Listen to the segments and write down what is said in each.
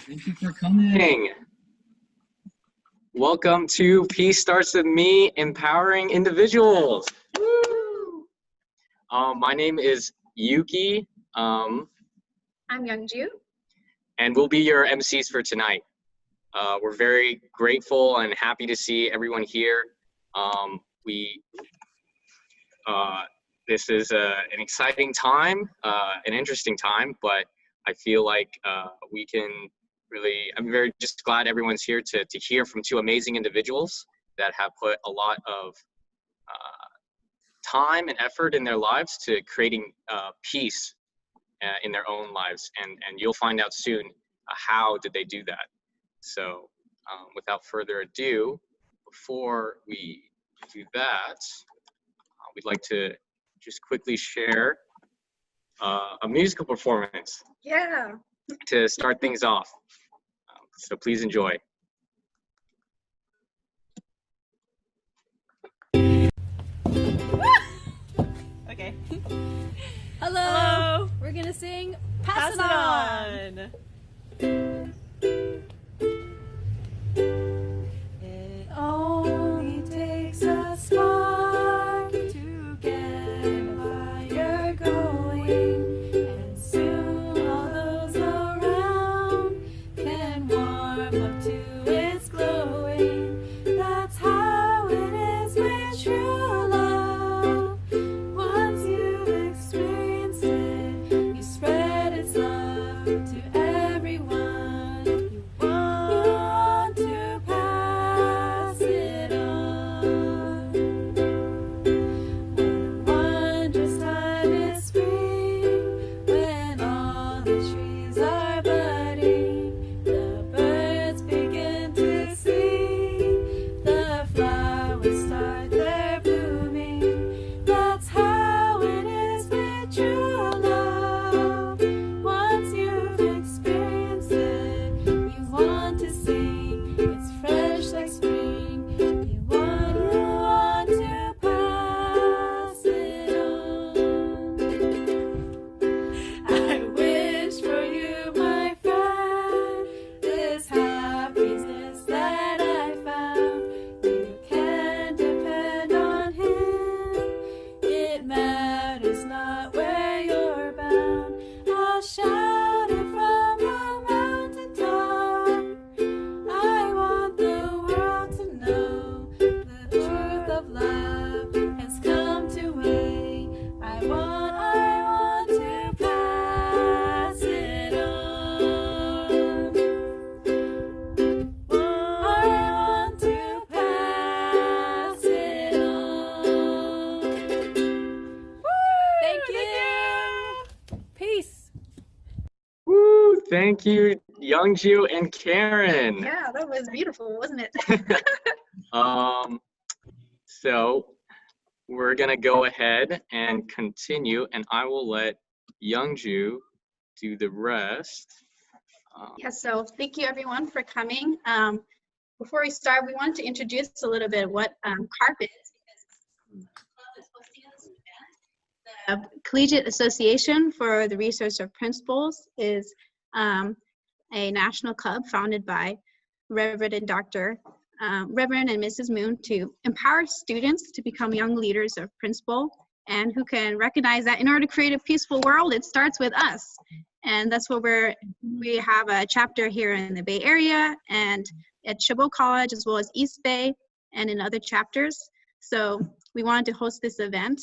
Thank you for coming. Welcome to Peace Starts With Me, Empowering Individuals. Woo! My name is Yuki. I'm Youngju. And we'll be your MCs for tonight. We're very grateful and happy to see everyone here. This is an exciting time, an interesting time, but I feel like we can really, I'm very just glad everyone's here to hear from two amazing individuals that have put a lot of time and effort in their lives to creating peace in their own lives. And you'll find out soon how did they do that. So without further ado, before we do that, we'd like to just quickly share a musical performance. Yeah. To start things off. So please enjoy. Okay. Hello. We're gonna sing Pass It On. It only takes a spark to get a fire going, and soon all those around can warm up to its glowing. That's how it is with true love. Once you've experienced it, you spread its love to everyone. You want to pass it on. What a wondrous time is spring, when all the trees are budding, the birds begin to sing, the flowers start their blooming. That's how it is with true love. Once you've experienced it, you want to sing. It's fresh like spring. You want to pass it on. I wish for you, my friend, this happiness that I found. You can depend on Him. It matters not where you're bound. I'll shout it from the mountaintop. I want the world to know the truth of love has come to me. I want to pass it on. I want to pass it on. Thank you. Peace. Woo! Thank you, Youngju and Karen. Yeah, that was beautiful, wasn't it? So we're gonna go ahead and continue, and I will let Youngju do the rest. Yeah, so thank you everyone for coming. Before we start, we wanted to introduce a little bit what CARP is, because the club is hosting this event. The Collegiate Association for the Research of Principles is a national club founded by Reverend and Mrs. Moon to empower students to become young leaders of principle, and who can recognize that in order to create a peaceful world, it starts with us. And that's what we have a chapter here in the Bay Area and at Chabot College, as well as East Bay and in other chapters. So we wanted to host this event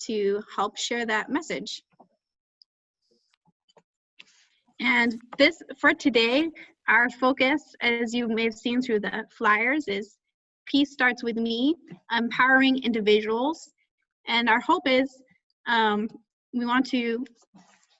to help share that message. And this, for today, our focus, as you may have seen through the flyers, is Peace Starts With Me, Empowering Individuals. And our hope is we want to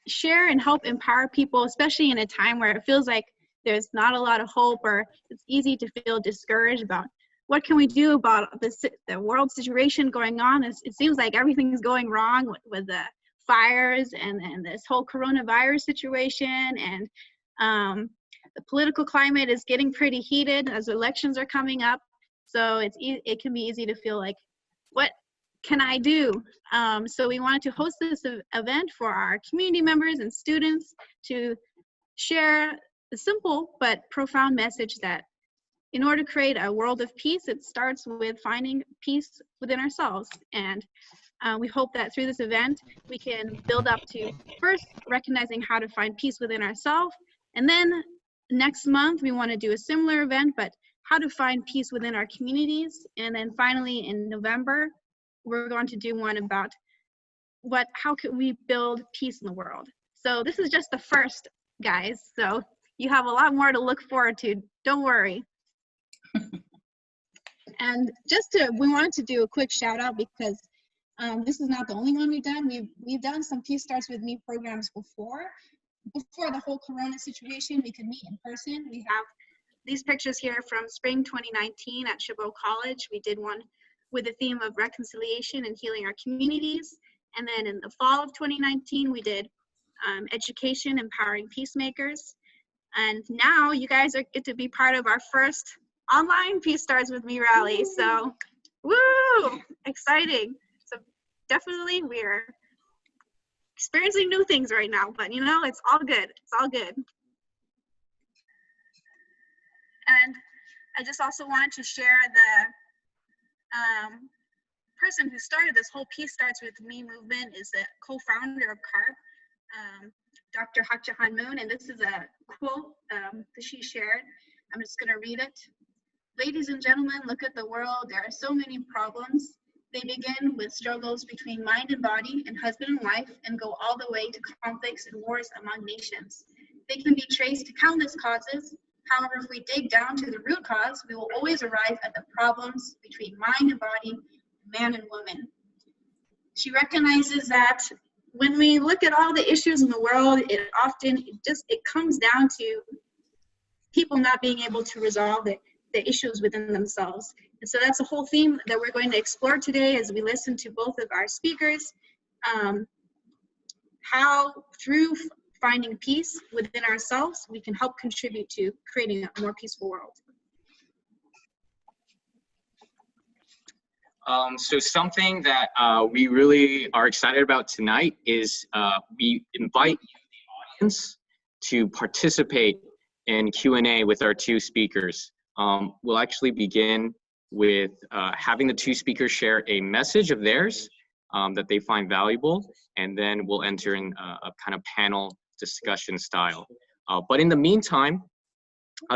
share and help empower people, especially in a time where it feels like there's not a lot of hope, or it's easy to feel discouraged about what can we do about the world situation going on. It seems like everything's going wrong with the fires and this whole coronavirus situation, and the political climate is getting pretty heated as elections are coming up. So it can be easy to feel like, what can I do? So we wanted to host this event for our community members and students to share the simple but profound message that in order to create a world of peace, it starts with finding peace within ourselves. And we hope that through this event, we can build up to first recognizing how to find peace within ourselves. And then next month, we want to do a similar event, but how to find peace within our communities. And then finally, in November, we're going to do one about how can we build peace in the world. So this is just the first, guys. So you have a lot more to look forward to. Don't worry. And we wanted to do a quick shout out because this is not the only one we've done. We've done some Peace Starts With Me programs before the whole Corona situation. We could meet in person. We have these pictures here from spring 2019 at Chabot College. We did one with the theme of reconciliation and healing our communities. And then in the fall of 2019, we did education, empowering peacemakers. And now you guys get to be part of our first online Peace Starts With Me rally. So, woo, exciting. So definitely we're experiencing new things right now, but you know, it's all good. It's all good. And I just also wanted to share the person who started this whole Peace Starts With Me movement is the co-founder of CARP, Dr. Hak Jahan Moon, and this is a quote that she shared. I'm just going to read it. Ladies and gentlemen, look at the world. There are so many problems. They begin with struggles between mind and body and husband and wife and go all the way to conflicts and wars among nations. They can be traced to countless causes. However, if we dig down to the root cause, we will always arrive at the problems between mind and body, man and woman. She recognizes that when we look at all the issues in the world, it comes down to people not being able to resolve the issues within themselves. And so that's a whole theme that we're going to explore today as we listen to both of our speakers, how through finding peace within ourselves, we can help contribute to creating a more peaceful world. So something that we really are excited about tonight is we invite the audience to participate in Q&A with our two speakers. We'll actually begin with having the two speakers share a message of theirs that they find valuable, and then we'll enter in a kind of panel discussion style. But in the meantime,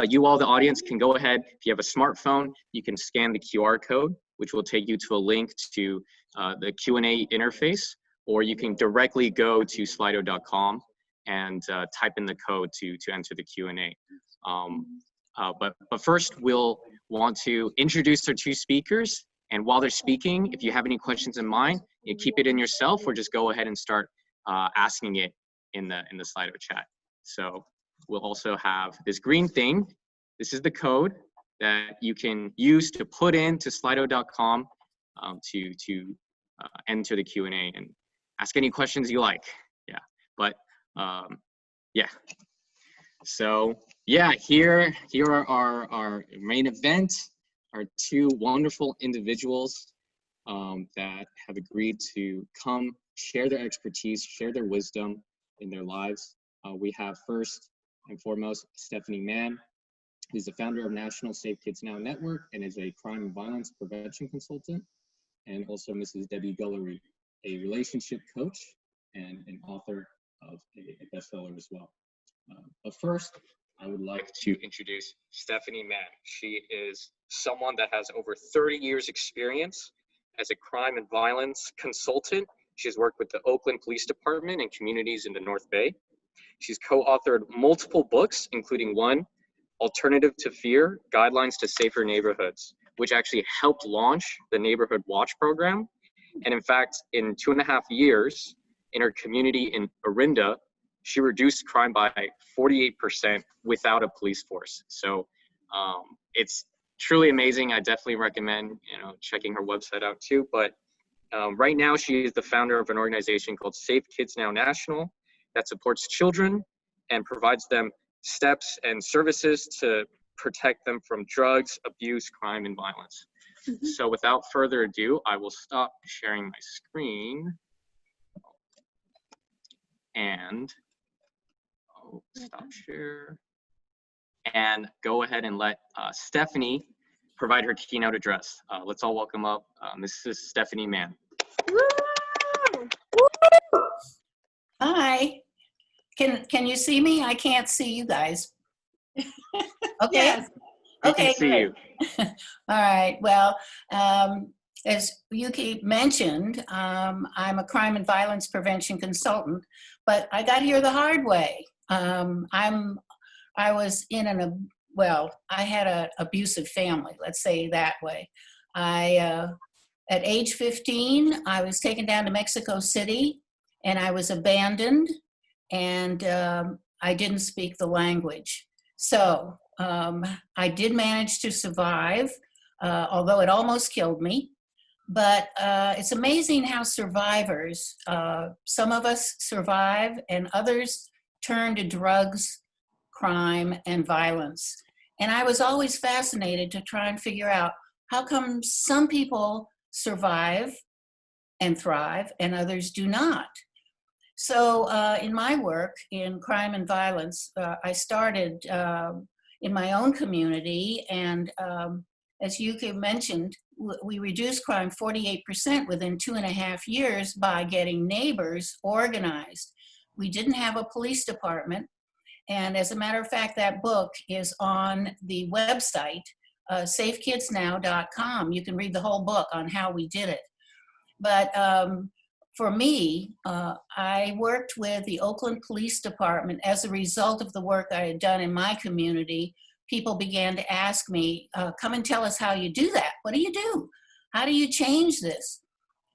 you all, the audience, can go ahead. If you have a smartphone, you can scan the QR code, which will take you to a link to the Q&A interface, or you can directly go to slido.com and type in the code to enter the Q&A. But first, we'll want to introduce our two speakers, and while they're speaking, if you have any questions in mind, you keep it in yourself, or just go ahead and start asking it in the Slido chat. So we'll also have this green thing. This is the code that you can use to put into slido.com to enter the Q&A and ask any questions you like. Yeah, but yeah. So yeah, here are our main event, our two wonderful individuals that have agreed to come share their expertise, share their wisdom in their lives. We have first and foremost Stephanie Mann, who's the founder of National Safe Kids Now Network and is a crime and violence prevention consultant, and also Mrs. Debby Gullery, a relationship coach and an author of a bestseller as well. But first, I would like to introduce Stephanie Mann. She is someone that has over 30 years experience as a crime and violence consultant. She's worked with the Oakland Police Department and communities in the North Bay. She's co-authored multiple books, including one, Alternative to Fear, Guidelines to Safer Neighborhoods, which actually helped launch the Neighborhood Watch program. And in fact, in 2.5 years, in her community in Orinda, she reduced crime by 48% without a police force. So it's truly amazing. I definitely recommend checking her website out too. But right now, she is the founder of an organization called Safe Kids Now National that supports children and provides them steps and services to protect them from drugs, abuse, crime, and violence. So without further ado, I will stop sharing my screen and stop share. and go ahead and let Stephanie provide her keynote address. Let's all welcome up Mrs. Stephanie Mann. Hi. Can you see me? I can't see you guys. Okay. Yes. We Okay, can see great. you. All right. Well, as Yuki mentioned, I'm a crime and violence prevention consultant, but I got here the hard way. I was in I had an abusive family, let's say that way. At age 15, I was taken down to Mexico City and I was abandoned, and I didn't speak the language. So I did manage to survive, although it almost killed me. But it's amazing how survivors, some of us survive and others turn to drugs, crime, and violence. And I was always fascinated to try and figure out how come some people survive and thrive and others do not. So in my work in crime and violence, I started in my own community, and as Yuki mentioned, we reduced crime 48% within 2.5 years by getting neighbors organized. We didn't have a police department, and as a matter of fact, that book is on the website, safekidsnow.com. You can read the whole book on how we did it. But for me, I worked with the Oakland Police Department. As a result of the work I had done in my community, people began to ask me, come and tell us how you do that. What do you do? How do you change this?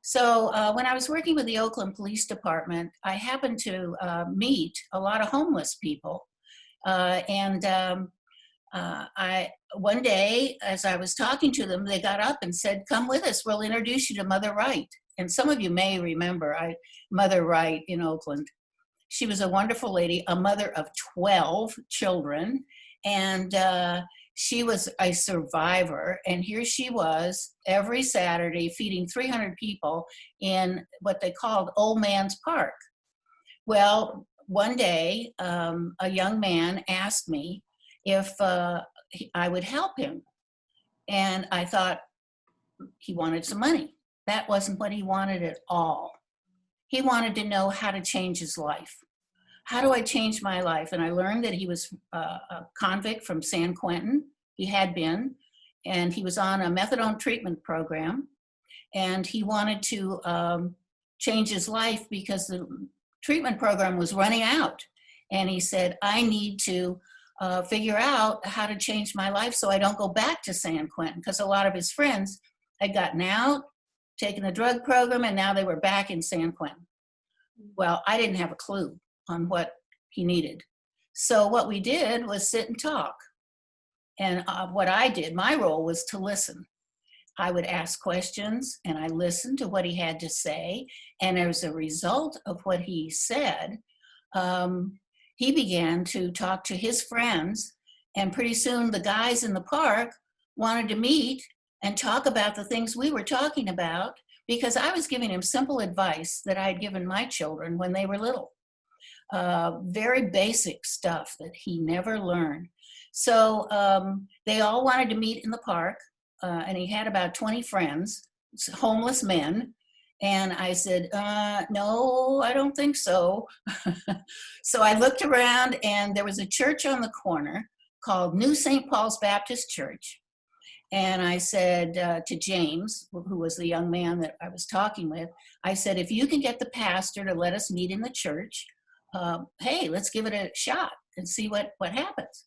So when I was working with the Oakland Police Department, I happened to meet a lot of homeless people. One day, as I was talking to them, they got up and said, come with us, we'll introduce you to Mother Wright. And some of you may remember Mother Wright in Oakland. She was a wonderful lady, a mother of 12 children, and she was a survivor. And here she was every Saturday feeding 300 people in what they called Old Man's Park. Well, one day, a young man asked me if I would help him. And I thought he wanted some money. That wasn't what he wanted at all. He wanted to know how to change his life. How do I change my life? And I learned that he was a convict from San Quentin. He had been, and he was on a methadone treatment program. And he wanted to change his life because the treatment program was running out. And he said, I need to figure out how to change my life so I don't go back to San Quentin, because a lot of his friends had gotten out, taken the drug program, and now they were back in San Quentin. Well, I didn't have a clue on what he needed. So what we did was sit and talk. And what I did, my role was to listen. I would ask questions and I listened to what he had to say. And as a result of what he said, he began to talk to his friends. And pretty soon the guys in the park wanted to meet and talk about the things we were talking about, because I was giving him simple advice that I had given my children when they were little. Very basic stuff that he never learned. So they all wanted to meet in the park, and he had about 20 friends, homeless men. And I said, no, I don't think so. So I looked around, and there was a church on the corner called New St. Paul's Baptist Church. And I said to James, who was the young man that I was talking with, I said, if you can get the pastor to let us meet in the church, hey, let's give it a shot and see what happens.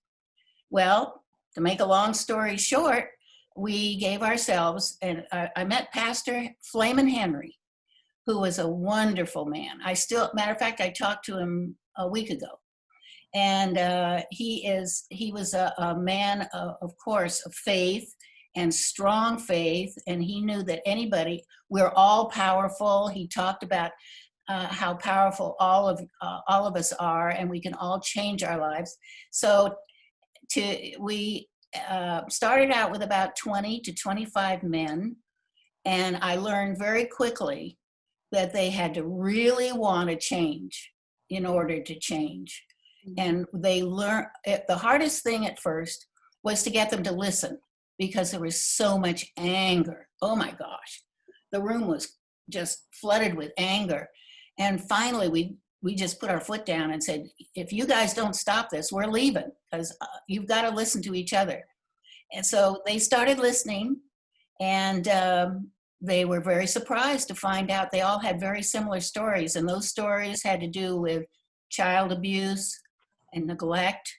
Well, to make a long story short, we gave ourselves, and I met Pastor Flamin Henry, who was a wonderful man. Matter of fact, I talked to him a week ago. And he was a man, of course, of faith and strong faith. And he knew that we're all powerful. He talked about how powerful all of us are, and we can all change our lives. So we started out with about 20 to 25 men, and I learned very quickly that they had to really want to change in order to change. And they learn, the hardest thing at first was to get them to listen because there was so much anger. Oh my gosh. The room was just flooded with anger. And finally, we just put our foot down and said, if you guys don't stop this, we're leaving, because you've got to listen to each other. And so they started listening, and they were very surprised to find out they all had very similar stories. And those stories had to do with child abuse and neglect.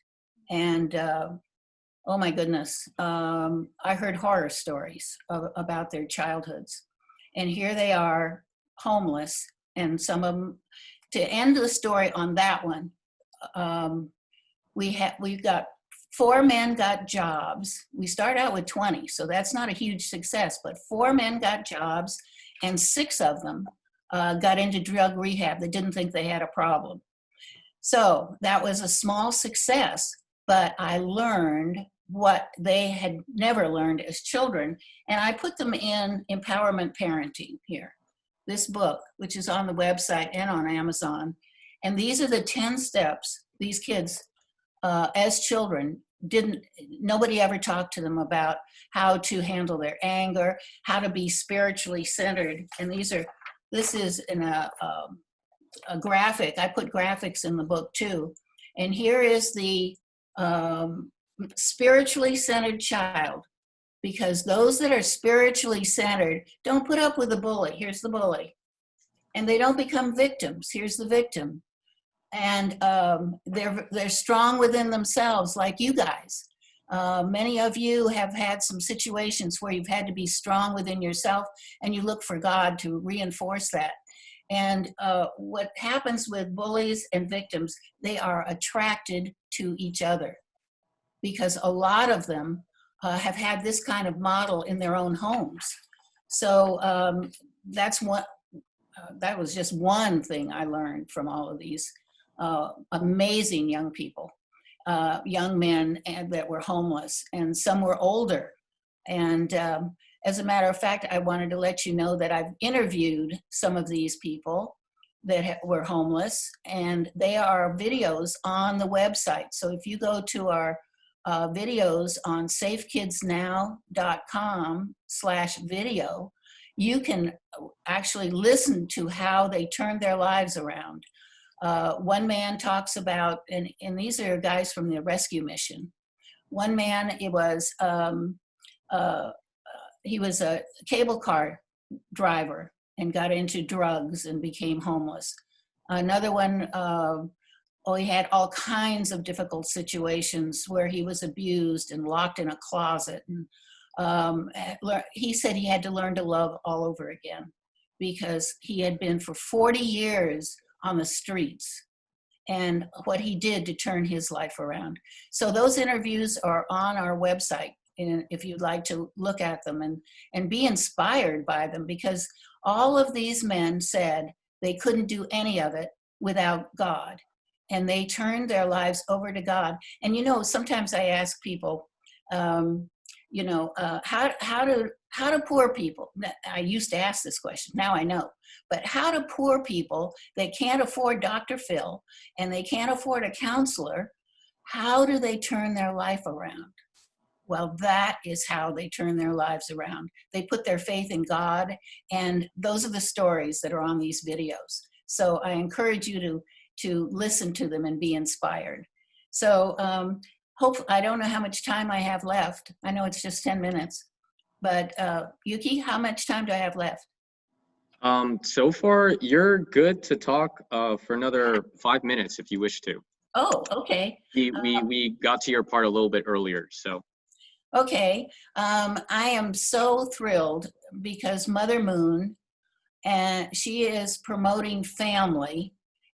And oh my goodness, I heard horror stories about their childhoods. And here they are, homeless, and some of them, to end the story on that one, we've got 4 men got jobs. We start out with 20, so that's not a huge success, but 4 men got jobs, and 6 of them got into drug rehab that didn't think they had a problem. So that was a small success, but I learned what they had never learned as children, and I put them in Empowerment Parenting here, this book, which is on the website and on Amazon. And these are the 10 steps these kids, as children, nobody ever talked to them about how to handle their anger, how to be spiritually centered. And this is in a graphic. I put graphics in the book too. And here is the spiritually centered child, because those that are spiritually centered don't put up with the bully. Here's the bully. And they don't become victims. Here's the victim. And they're strong within themselves, like you guys. Many of you have had some situations where you've had to be strong within yourself, and you look for God to reinforce that. And what happens with bullies and victims, they are attracted to each other, because a lot of them have had this kind of model in their own homes. So that's what, that was just one thing I learned from all of these amazing young people, young men that were homeless, and some were older. And as a matter of fact, I wanted to let you know that I've interviewed some of these people that were homeless, and they are videos on the website. So if you go to our videos on safekidsnow.com/video, you can actually listen to how they turned their lives around. One man talks about, and these are guys from the rescue mission. One man, he was a cable car driver and got into drugs and became homeless. Another one, he had all kinds of difficult situations where he was abused and locked in a closet. And he said he had to learn to love all over again, because he had been for 40 years on the streets, and what he did to turn his life around. So those interviews are on our website, and if you'd like to look at them and be inspired by them, because all of these men said they couldn't do any of it without God, and they turned their lives over to God. And sometimes I ask people, how do poor people, I used to ask this question, now I know, but how do poor people that can't afford Dr. Phil and they can't afford a counselor, how do they turn their life around? Well, that is how they turn their lives around. They put their faith in God, and those are the stories that are on these videos. So I encourage you to listen to them and be inspired. So I don't know how much time I have left. I know it's just 10 minutes, but Yuki, how much time do I have left? So far, you're good to talk for another 5 minutes if you wish to. Oh, okay. We got to your part a little bit earlier, so. Okay, I am so thrilled because Mother Moon, and she is promoting family,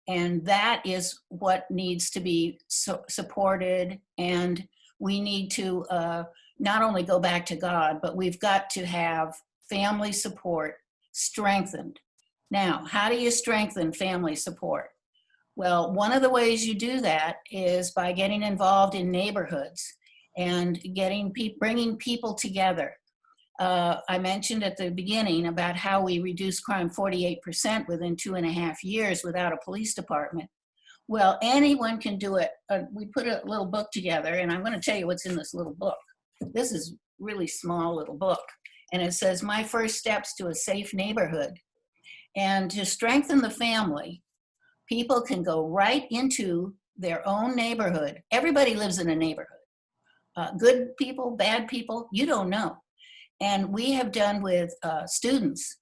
and that is what needs to be supported. And we need to not only go back to God, but we've got to have family support strengthened. Now, how do you strengthen family support? Well, one of the ways you do that is by getting involved in neighborhoods and bringing people together. I mentioned at the beginning about how we reduced crime 48% within 2.5 years without a police department. Well, anyone can do it. We put a little book together, and I'm going to tell you what's in this little book. This is really small little book, and it says, My First Steps to a Safe Neighborhood. And to strengthen the family, people can go right into their own neighborhood. Everybody lives in a neighborhood. Good people, bad people, you don't know. And we have done with students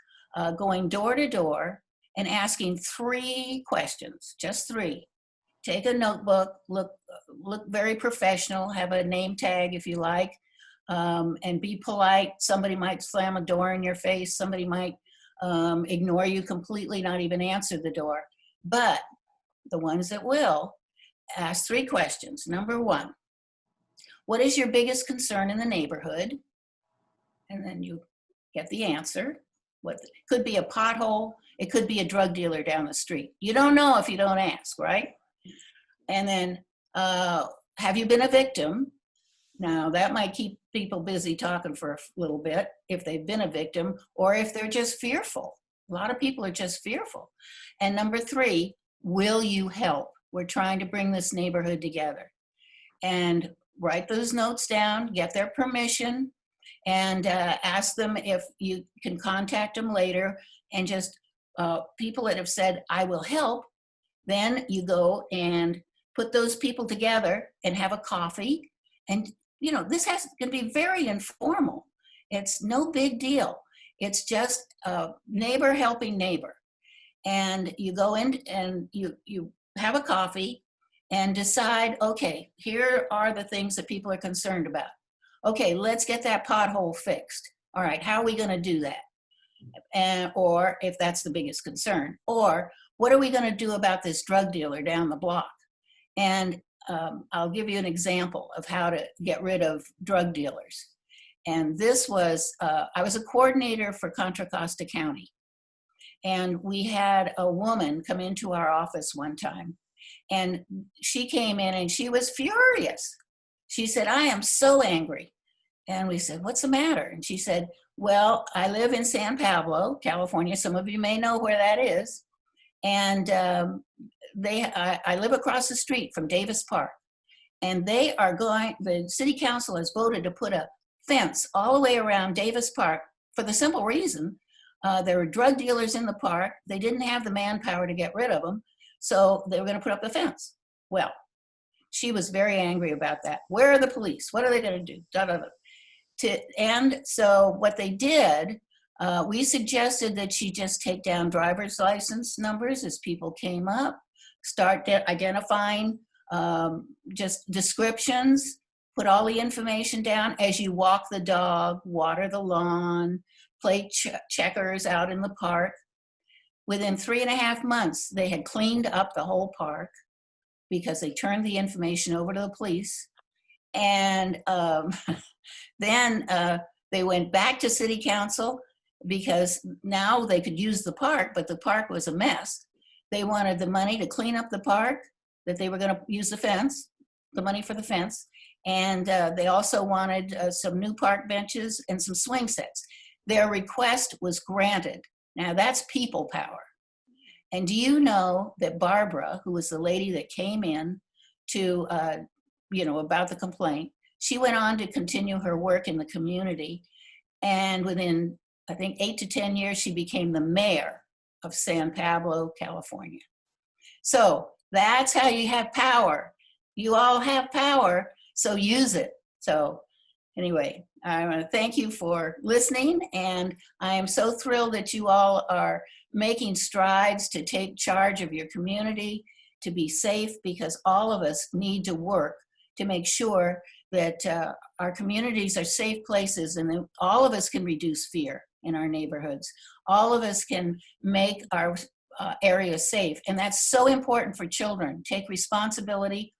going door to door and asking 3 questions, just 3. Take a notebook, look very professional, have a name tag if you like, and be polite. Somebody might slam a door in your face. Somebody might ignore you completely, not even answer the door. But the ones that will, ask 3 questions. Number 1, what is your biggest concern in the neighborhood? And then you get the answer. What could be a pothole, it could be a drug dealer down the street. You don't know if you don't ask, right? And then, have you been a victim? Now, that might keep people busy talking for a little bit if they've been a victim, or if they're just fearful. A lot of people are just fearful. And number 3, will you help? We're trying to bring this neighborhood together. And write those notes down, get their permission, and ask them if you can contact them later. And just people that have said, I will help, then you go and put those people together and have a coffee. And, you know, this can be very informal. It's no big deal. It's just neighbor helping neighbor. And you go in and you have a coffee and decide, okay, here are the things that people are concerned about. Okay, let's get that pothole fixed. All right, how are we going to do that? Or if that's the biggest concern, or what are we going to do about this drug dealer down the block? And I'll give you an example of how to get rid of drug dealers. And this was, I was a coordinator for Contra Costa County. And we had a woman come into our office one time. And she came in and she was furious. She said, I am so angry. And we said, what's the matter? And she said, well, I live in San Pablo, California. Some of you may know where that is. And I live across the street from Davis Park. And the city council has voted to put a fence all the way around Davis Park for the simple reason there were drug dealers in the park. They didn't have the manpower to get rid of them. So they were going to put up the fence. Well, she was very angry about that. Where are the police? What are they going to do? Da, da, da. And so what they did, we suggested that she just take down driver's license numbers as people came up, start identifying just descriptions, put all the information down as you walk the dog, water the lawn, play checkers out in the park. Within 3.5 months, they had cleaned up the whole park because they turned the information over to the police. And then they went back to city council because now they could use the park, but the park was a mess. They wanted the money to clean up the park, that they were going to use the fence, the money for the fence. And they also wanted some new park benches and some swing sets. Their request was granted. Now that's people power. And do you know that Barbara, who was the lady that came in to, about the complaint, she went on to continue her work in the community. And within, I think, 8 to 10 years, she became the mayor of San Pablo, California. So that's how you have power. You all have power, so use it. So anyway, I want to thank you for listening, and I am so thrilled that you all are making strides to take charge of your community, to be safe, because all of us need to work to make sure that our communities are safe places, and that all of us can reduce fear in our neighborhoods. All of us can make our areas safe, and that's so important for children. Take responsibility.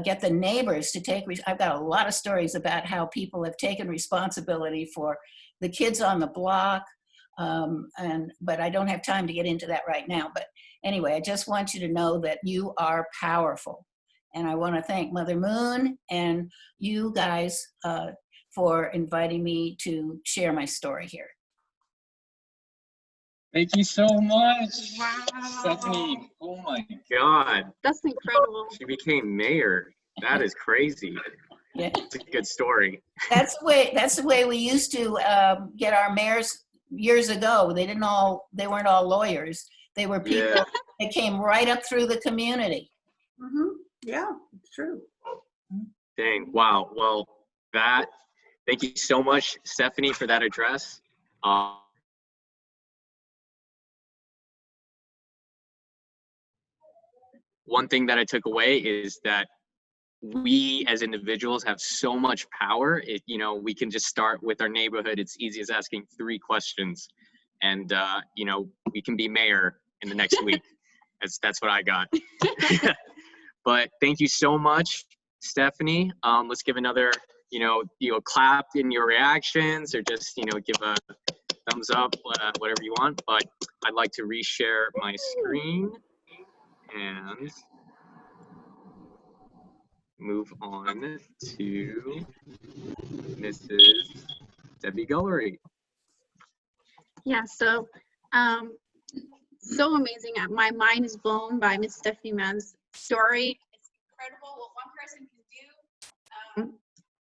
Get the neighbors to take, I've got a lot of stories about how people have taken responsibility for the kids on the block, but I don't have time to get into that right now. But anyway, I just want you to know that you are powerful. And I want to thank Mother Moon and you guys for inviting me to share my story here. Thank you so much. Wow. Stephanie, oh my God. That's incredible. She became mayor. That is crazy. Yeah. It's a good story. That's the way we used to get our mayors years ago. They weren't all lawyers. They were people Yeah. that came right up through the community. Yeah, it's true. Dang. Wow. Well, thank you so much, Stephanie, for that address. One thing that I took away is that we as individuals have so much power. We can just start with our neighborhood. It's easy as asking 3 questions, and we can be mayor in the next week. That's what I got. But thank you so much, Stephanie. Let's give another clap in your reactions, or just give a thumbs up, whatever you want. But I'd like to reshare my screen and move on to Mrs. Debbie Gullery. Yeah, so so amazing. My mind is blown by Miss Stephanie Mann's story. It's incredible what one person can do.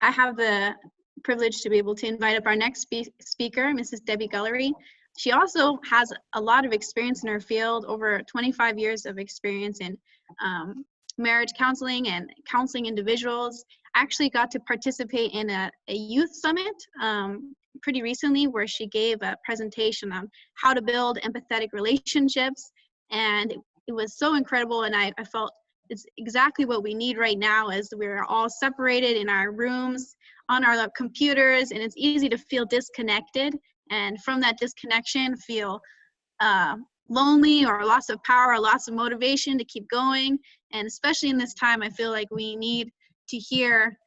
I have the privilege to be able to invite up our next speaker, Mrs. Debbie Gullery. She also has a lot of experience in her field, over 25 years of experience in marriage counseling and counseling individuals. I actually got to participate in a youth summit pretty recently, where she gave a presentation on how to build empathetic relationships, and it was so incredible. And I felt it's exactly what we need right now, as we're all separated in our rooms on our computers, and it's easy to feel disconnected, and from that disconnection feel lonely, or loss of power, or loss of motivation to keep going. And especially in this time, I feel like we need to hear,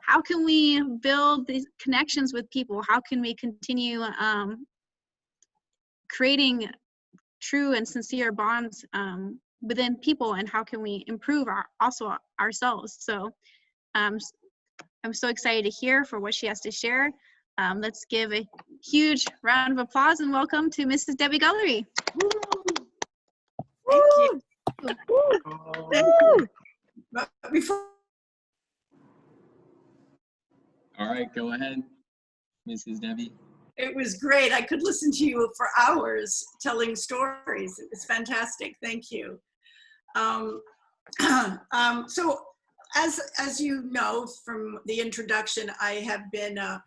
how can we build these connections with people? How can we continue creating true and sincere bonds within people? And how can we improve ourselves? So I'm so excited to hear for what she has to share. Let's give a huge round of applause and welcome to Mrs. Debbie Gullery. Thank you. Thank you. But before All right, go ahead, Mrs. Debbie. it was great. I could listen to you for hours telling stories. It was fantastic. Thank you. So as you know from the introduction, I have been a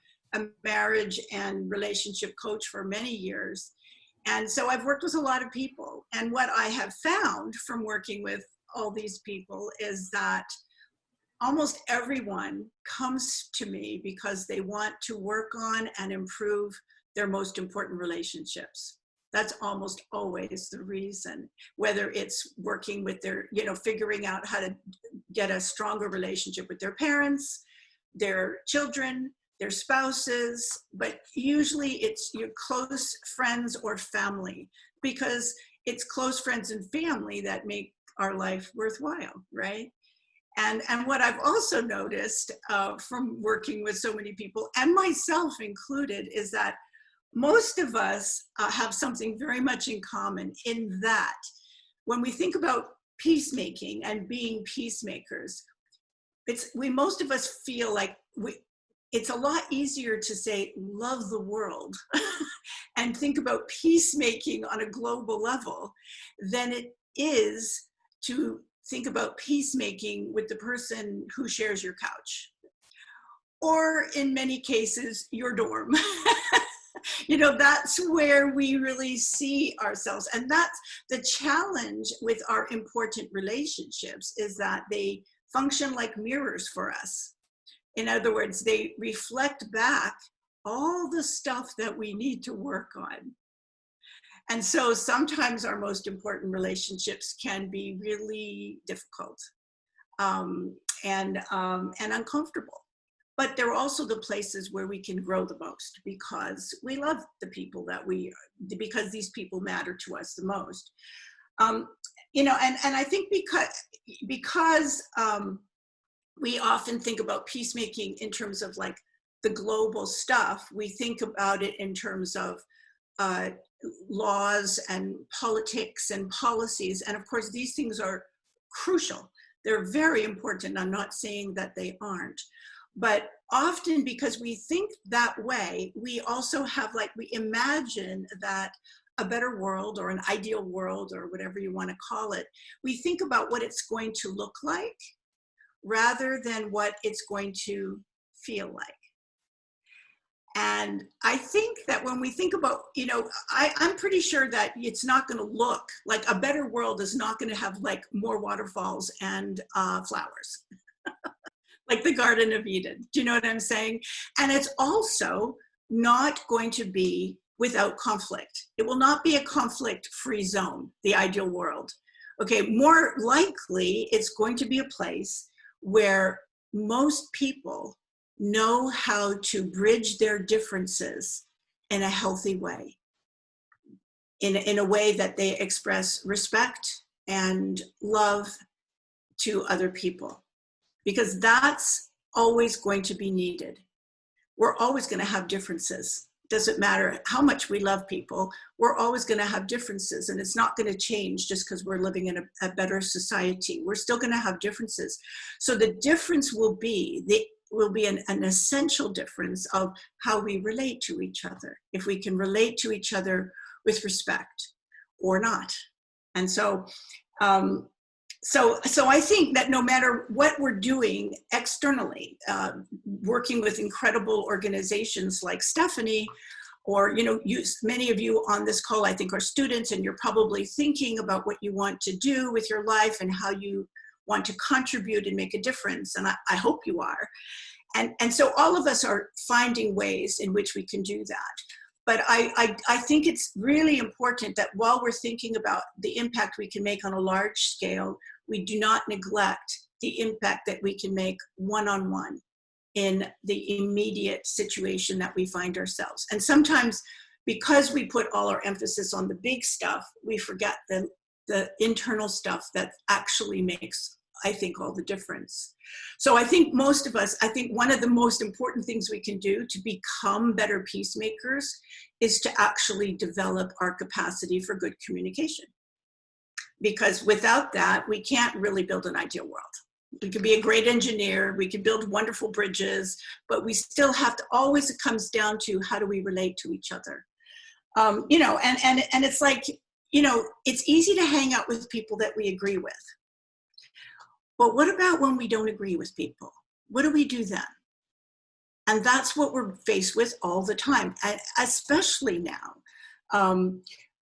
marriage and relationship coach for many years. And so I've worked with a lot of people. And what I have found from working with all these people is that almost everyone comes to me because they want to work on and improve their most important relationships. That's almost always the reason, whether it's working with their, figuring out how to get a stronger relationship with their parents, their children, their spouses, but usually it's your close friends or family, because it's close friends and family that make our life worthwhile, right? And what I've also noticed from working with so many people, and myself included, is that most of us have something very much in common, in that when we think about peacemaking and being peacemakers, most of us feel like it's a lot easier to say, love the world and think about peacemaking on a global level than it is to think about peacemaking with the person who shares your couch, or in many cases, your dorm. That's where we really see ourselves. And that's the challenge with our important relationships, is that they function like mirrors for us. In other words, they reflect back all the stuff that we need to work on. And so sometimes our most important relationships can be really difficult and uncomfortable. But they're also the places where we can grow the most, because we love the people because these people matter to us the most. And I think because we often think about peacemaking in terms of like the global stuff, we think about it in terms of laws and politics and policies. And of course, these things are crucial. They're very important. I'm not saying that they aren't. But often because we think that way, we also have, like, we imagine that a better world or an ideal world or whatever you want to call it, we think about what it's going to look like rather than what it's going to feel like. And I think that when we think about, you know, I'm pretty sure that it's not going to look like a better world is not going to have like more waterfalls and flowers, like the Garden of Eden. Do you know what I'm saying? And it's also not going to be without conflict. It will not be a conflict-free zone, the ideal world. Okay, more likely, it's going to be a place where most people know how to bridge their differences in a healthy way, in a way that they express respect and love to other people, because that's always going to be needed. We're always going to have differences. Doesn't matter how much we love people, we're always going to have differences, and it's not going to change just because we're living in a better society. We're still going to have differences. So the difference will be an essential difference of how we relate to each other, if we can relate to each other with respect or not. And so so I think that no matter what we're doing externally, working with incredible organizations like Stephanie, or, you know, many of you on this call, I think, are students, and you're probably thinking about what you want to do with your life and how you want to contribute and make a difference. And I hope you are. And so all of us are finding ways in which we can do that. But I think it's really important that while we're thinking about the impact we can make on a large scale, we do not neglect the impact that we can make one-on-one in the immediate situation that we find ourselves. And sometimes, because we put all our emphasis on the big stuff, we forget the internal stuff that actually makes, I think, all the difference. So I think most of us, I think one of the most important things we can do to become better peacemakers is to actually develop our capacity for good communication. Because without that, we can't really build an ideal world. We could be a great engineer, we could build wonderful bridges, but we still have to, always it comes down to how do we relate to each other. You know, and it's like, you know, it's easy to hang out with people that we agree with. But what about when we don't agree with people? What do we do then? And that's what we're faced with all the time, and especially now.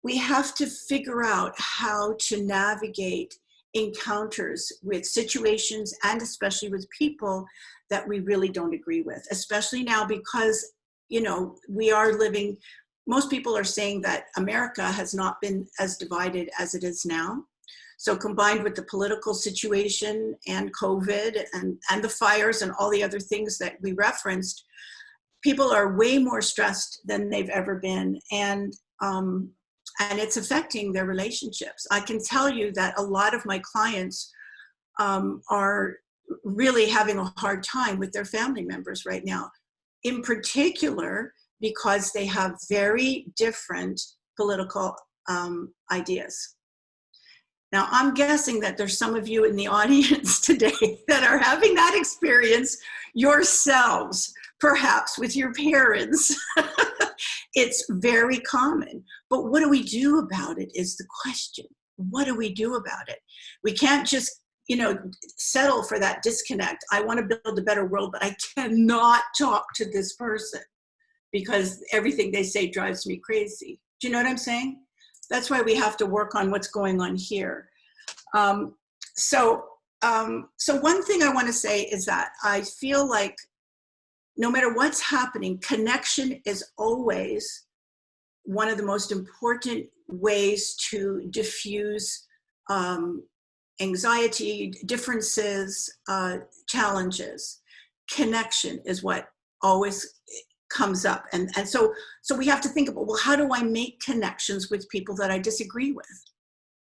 We have to figure out how to navigate encounters with situations, and especially with people that we really don't agree with, especially now because, you know, we are living, most people are saying that America has not been as divided as it is now. So combined with the political situation and COVID and the fires and all the other things that we referenced, people are way more stressed than they've ever been. And it's affecting their relationships. I can tell you that a lot of my clients are really having a hard time with their family members right now, in particular because they have very different political ideas. Now, I'm guessing that there's some of you in the audience today that are having that experience yourselves, perhaps with your parents. It's very common. But what do we do about it is the question. What do we do about it? We can't just, you know, settle for that disconnect. I want to build a better world, but I cannot talk to this person because everything they say drives me crazy. Do you know what I'm saying? That's why we have to work on what's going on here. So one thing I want to say is that I feel like no matter what's happening, connection is always one of the most important ways to diffuse anxiety, differences, challenges. Connection is what always comes up. And so we have to think about, well, how do I make connections with people that I disagree with?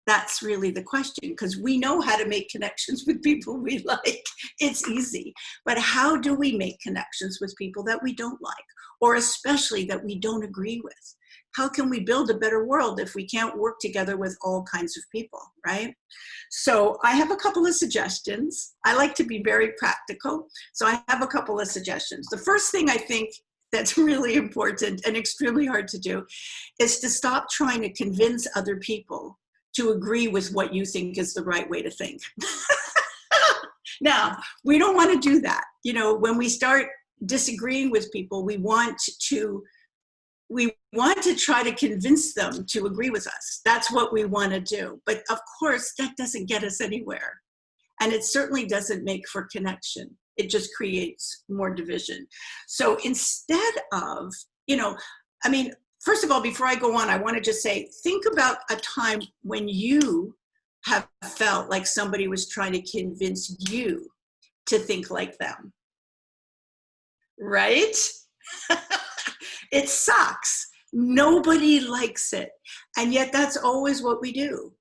That's really the question, because we know how to make connections with people we like. It's easy. But how do we make connections with people that we don't like, or especially that we don't agree with? how can we build a better world if we can't work together with all kinds of people, right? So I have a couple of suggestions. I like to be very practical. So I have a couple of suggestions. The first thing I think that's really important and extremely hard to do is to stop trying to convince other people to agree with what you think is the right way to think. Now, we don't want to do that. You know, when we start disagreeing with people, we want to try to convince them to agree with us. That's what we want to do. But of course, that doesn't get us anywhere. And it certainly doesn't make for connection. It just creates more division. So instead of, you know, I mean, first of all, before I go on, I want to just say, think about a time when you have felt like somebody was trying to convince you to think like them. Right? It sucks. Nobody likes it. And yet that's always what we do.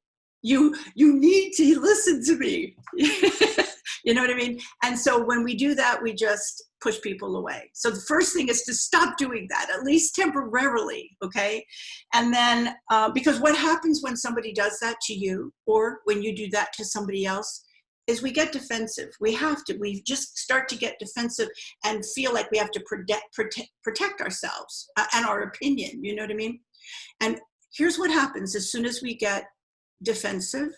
You need to listen to me. You know what I mean? And so when we do that, we just push people away. So the first thing is to stop doing that, at least temporarily, okay? And then, because what happens when somebody does that to you, or when you do that to somebody else, is we get defensive. We just start to get defensive and feel like we have to protect ourselves and our opinion, you know what I mean? And here's what happens as soon as we get defensive,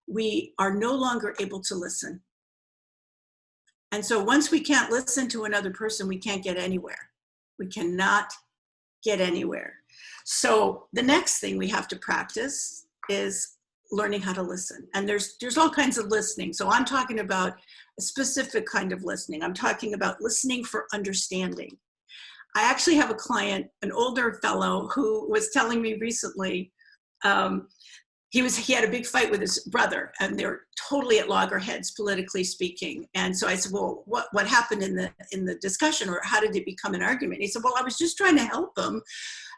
we are no longer able to listen. And so once we can't listen to another person, we can't get anywhere. We cannot get anywhere. So the next thing we have to practice is learning how to listen. And there's all kinds of listening. So I'm talking about a specific kind of listening. I'm talking about listening for understanding. I actually have a client, an older fellow, who was telling me recently, he had a big fight with his brother, and they're totally at loggerheads, politically speaking. And so I said, well, what happened in the discussion, or how did it become an argument? He said, well, I was just trying to help him.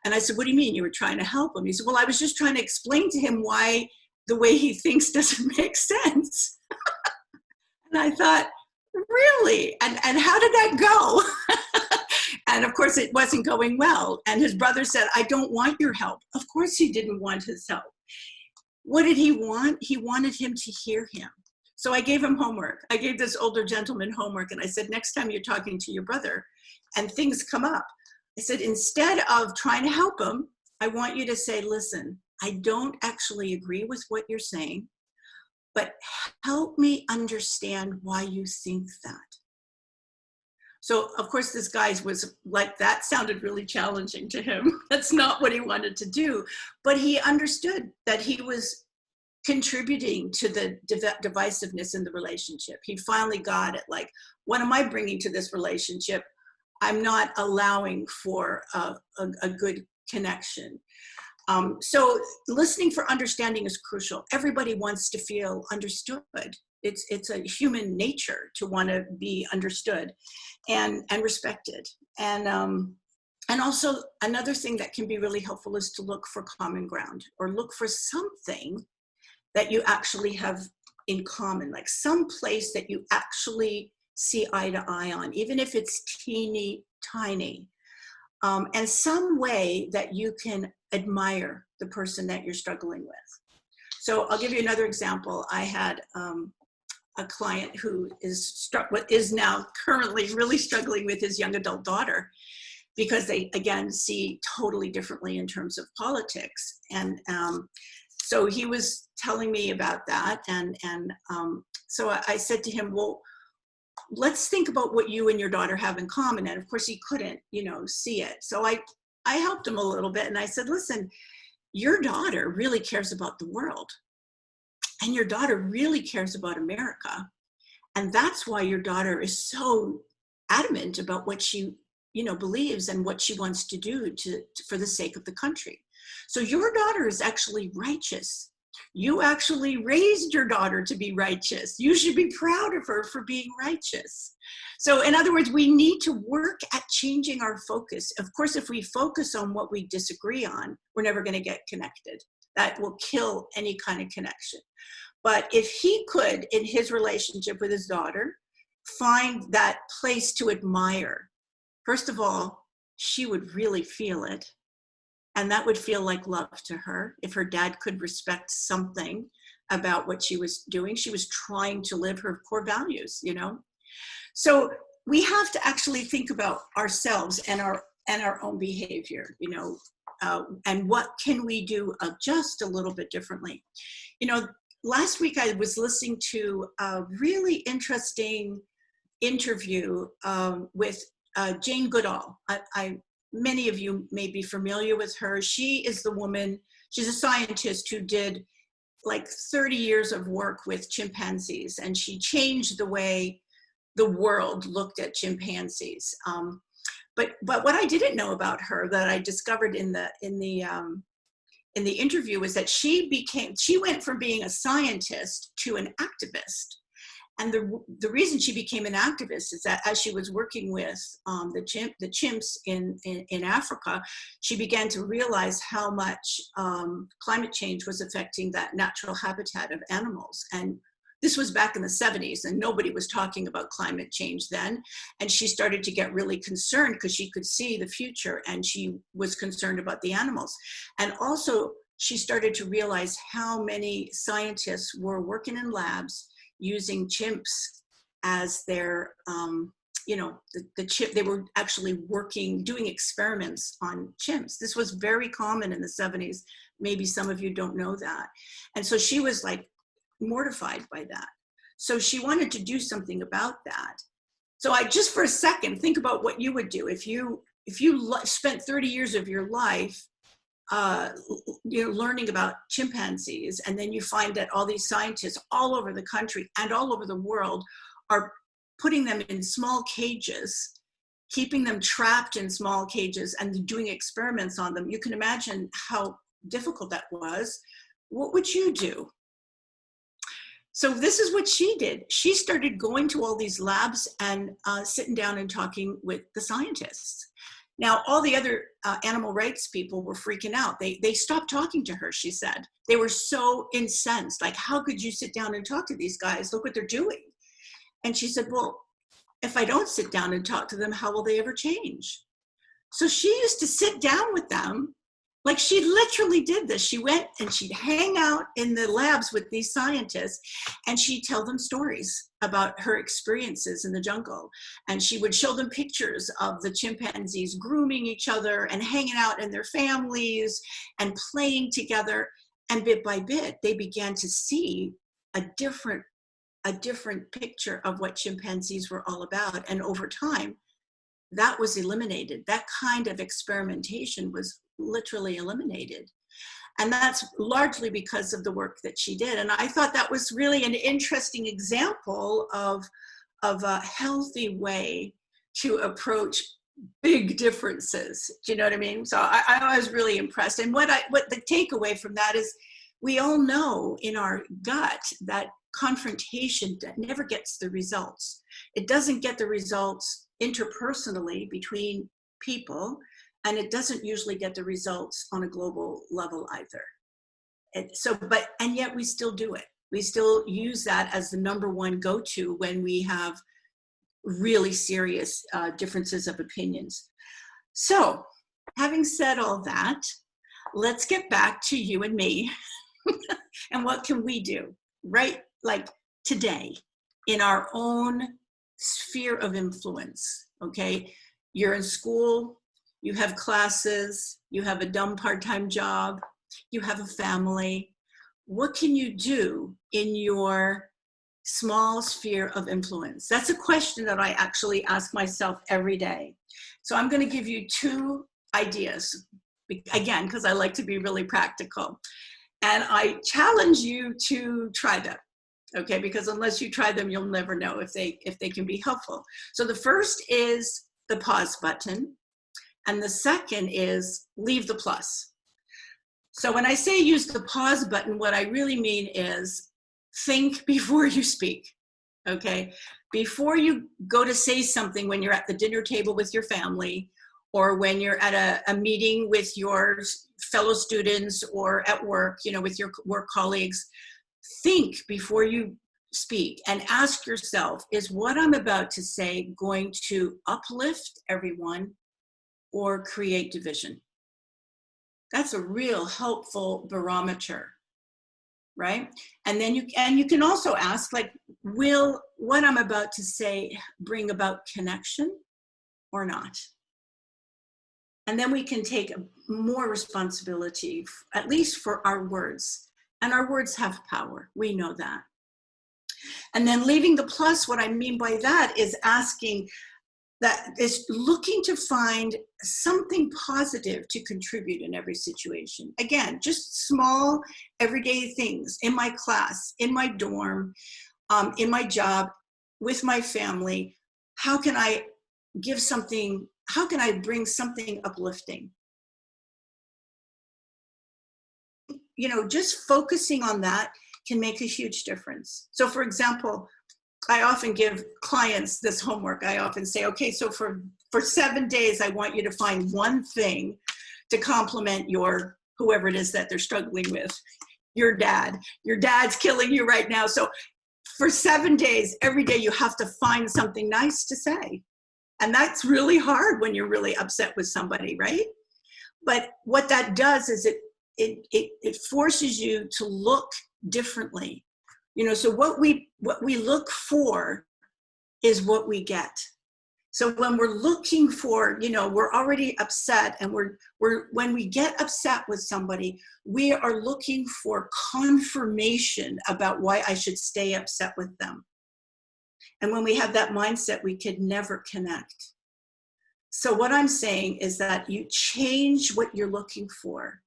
And I said, what do you mean you were trying to help him? He said, well, I was just trying to explain to him why the way he thinks doesn't make sense. And I thought, really? And how did that go? And of course, it wasn't going well. And his brother said, I don't want your help. Of course he didn't want his help. What did he want? He wanted him to hear him. So I gave him homework. I gave this older gentleman homework, and I said, next time you're talking to your brother and things come up, I said, instead of trying to help him, I want you to say, listen, I don't actually agree with what you're saying, but help me understand why you think that. So of course this guy was like, that sounded really challenging to him. That's not what he wanted to do. But he understood that he was contributing to the divisiveness in the relationship. He finally got it, like, what am I bringing to this relationship? I'm not allowing for a good connection. So listening for understanding is crucial. Everybody wants to feel understood. It's a human nature to want to be understood and respected. And also another thing that can be really helpful is to look for common ground, or look for something that you actually have in common, like some place that you actually see eye to eye on, even if it's teeny tiny, and some way that you can admire the person that you're struggling with. So I'll give you another example. I had a client who is now currently really struggling with his young adult daughter, because they, again, see totally differently in terms of politics. And so he was telling me about that. And so I said to him, well, let's think about what you and your daughter have in common. And of course he couldn't, see it. So I helped him a little bit, and I said, listen, your daughter really cares about the world, and your daughter really cares about America. And that's why your daughter is so adamant about what she, believes and what she wants to do for the sake of the country. So your daughter is actually righteous. You actually raised your daughter to be righteous. You should be proud of her for being righteous. So in other words, we need to work at changing our focus. Of course, if we focus on what we disagree on, we're never going to get connected. That will kill any kind of connection. But if he could, in his relationship with his daughter, find that place to admire, first of all, she would really feel it. And that would feel like love to her if her dad could respect something about what she was doing. She was trying to live her core values, you know? So we have to actually think about ourselves and our own behavior, you know, and what can we do just a little bit differently. You know, last week I was listening to a really interesting interview with Jane Goodall. Many of you may be familiar with her. She is the woman, she's a scientist who did like 30 years of work with chimpanzees, and she changed the way the world looked at chimpanzees. But what I didn't know about her that I discovered in the interview was that she went from being a scientist to an activist. And the reason she became an activist is that as she was working with the chimps in Africa, she began to realize how much climate change was affecting that natural habitat of animals. And this was back in the 70s, and nobody was talking about climate change then. And she started to get really concerned because she could see the future, and she was concerned about the animals. And also, she started to realize how many scientists were working in labs using chimps as their, you know, the chip, they were actually doing experiments on chimps. This was very common in the 70s. Maybe some of you don't know that. And so she was like mortified by that. So she wanted to do something about that. So just for a second, think about what you would do if you spent 30 years of your life you're learning about chimpanzees, and then you find that all these scientists all over the country and all over the world are putting them in small cages, keeping them trapped in small cages and doing experiments on them. You can imagine how difficult that was. What would you do? So this is what she did. She started going to all these labs and sitting down and talking with the scientists. Now, all the other animal rights people were freaking out. They stopped talking to her, she said. They were so incensed. Like, how could you sit down and talk to these guys? Look what they're doing. And she said, well, if I don't sit down and talk to them, how will they ever change? So she used to sit down with them. Like, she literally did this. She went and she'd hang out in the labs with these scientists, and she'd tell them stories about her experiences in the jungle. And she would show them pictures of the chimpanzees grooming each other and hanging out in their families and playing together. And bit by bit, they began to see a different picture of what chimpanzees were all about. And over time, that was eliminated. That kind of experimentation was literally eliminated. And that's largely because of the work that she did. And I thought that was really an interesting example of a healthy way to approach big differences. Do you know what I mean? So I was really impressed. And what the takeaway from that is, we all know in our gut that confrontation never gets the results. It doesn't get the results interpersonally between people, and it doesn't usually get the results on a global level either. And yet we still do it. We still use that as the number one go-to when we have really serious differences of opinions. So, having said all that, let's get back to you and me. And what can we do right like today in our own sphere of influence? Okay, you're in school, you have classes, you have a dumb part-time job, you have a family. What can you do in your small sphere of influence? That's a question that I actually ask myself every day. So I'm going to give you two ideas, again, because I like to be really practical. And I challenge you to try them, okay? Because unless you try them, you'll never know if they can be helpful. So the first is the pause button, and the second is leave the plus. So when I say use the pause button, what I really mean is think before you speak, okay? Before you go to say something when you're at the dinner table with your family, or when you're at a meeting with your fellow students, or at work, you know, with your work colleagues, think before you speak and ask yourself, is what I'm about to say going to uplift everyone or create division? That's a real helpful barometer, right? And then you can also ask, like, will what I'm about to say bring about connection or not? And then we can take more responsibility, at least for our words. And our words have power. We know that. And then leaving the plus, what I mean by that is asking, that is looking to find something positive to contribute in every situation. Again, just small, everyday things in my class, in my dorm, in my job, with my family. How can I give something? How can I bring something uplifting? You know, just focusing on that can make a huge difference. So for example, I often give clients this homework. I often say, okay, so for 7 days, I want you to find one thing to compliment your, whoever it is that they're struggling with, your dad. Your dad's killing you right now. So for 7 days, every day you have to find something nice to say. And that's really hard when you're really upset with somebody, right? But what that does is it forces you to look differently. You know, so what we look for is what we get. So when we're looking for, you know, we're already upset, and when we get upset with somebody, we are looking for confirmation about why I should stay upset with them. And when we have that mindset, we could never connect. So what I'm saying is that you change what you're looking for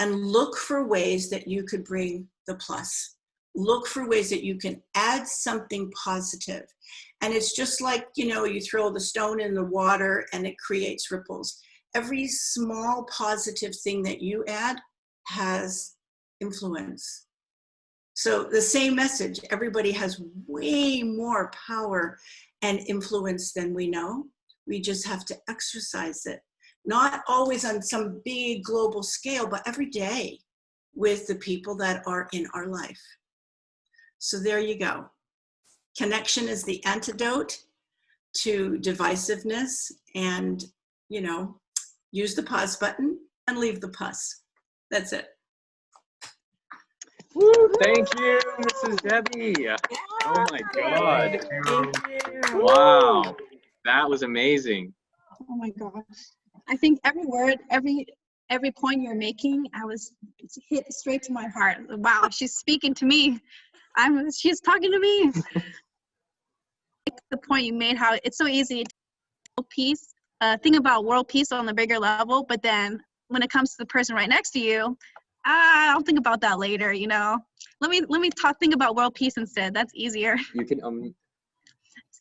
and look for ways that you could bring the plus. Look for ways that you can add something positive. And it's just like, you know, you throw the stone in the water and it creates ripples. Every small positive thing that you add has influence. So the same message, everybody has way more power and influence than we know. We just have to exercise it. Not always on some big global scale, but every day with the people that are in our life. So there you go. Connection is the antidote to divisiveness, and, you know, use the pause button and leave the pus. That's it. Woo, thank you, Mrs. Debbie. Oh my God. Wow, that was amazing. Oh my gosh. I think every word, every point you're making, it's hit straight to my heart. Wow, she's speaking to me. She's talking to me. The point you made, how it's so easy to peace, think about world peace on the bigger level, but then when it comes to the person right next to you, I'll think about that later, you know. Let me think about world peace instead. That's easier. You can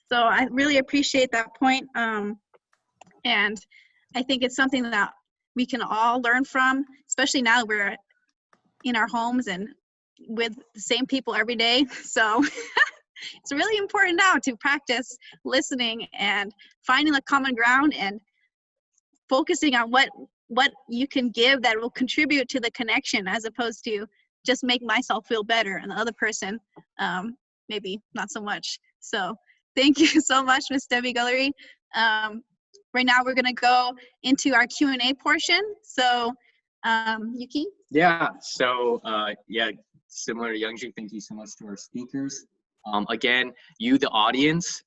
So I really appreciate that point. And I think it's something that we can all learn from, especially now that we're in our homes and with the same people every day. So it's really important now to practice listening and finding the common ground and focusing on what you can give that will contribute to the connection, as opposed to just make myself feel better and the other person maybe not so much. So thank you so much, Miss Debbie Gullery. Right now we're gonna go into our Q&A portion. So Yuki? Yeah, so yeah, similar to Youngji, thank you so much to our speakers. Again, you, the audience,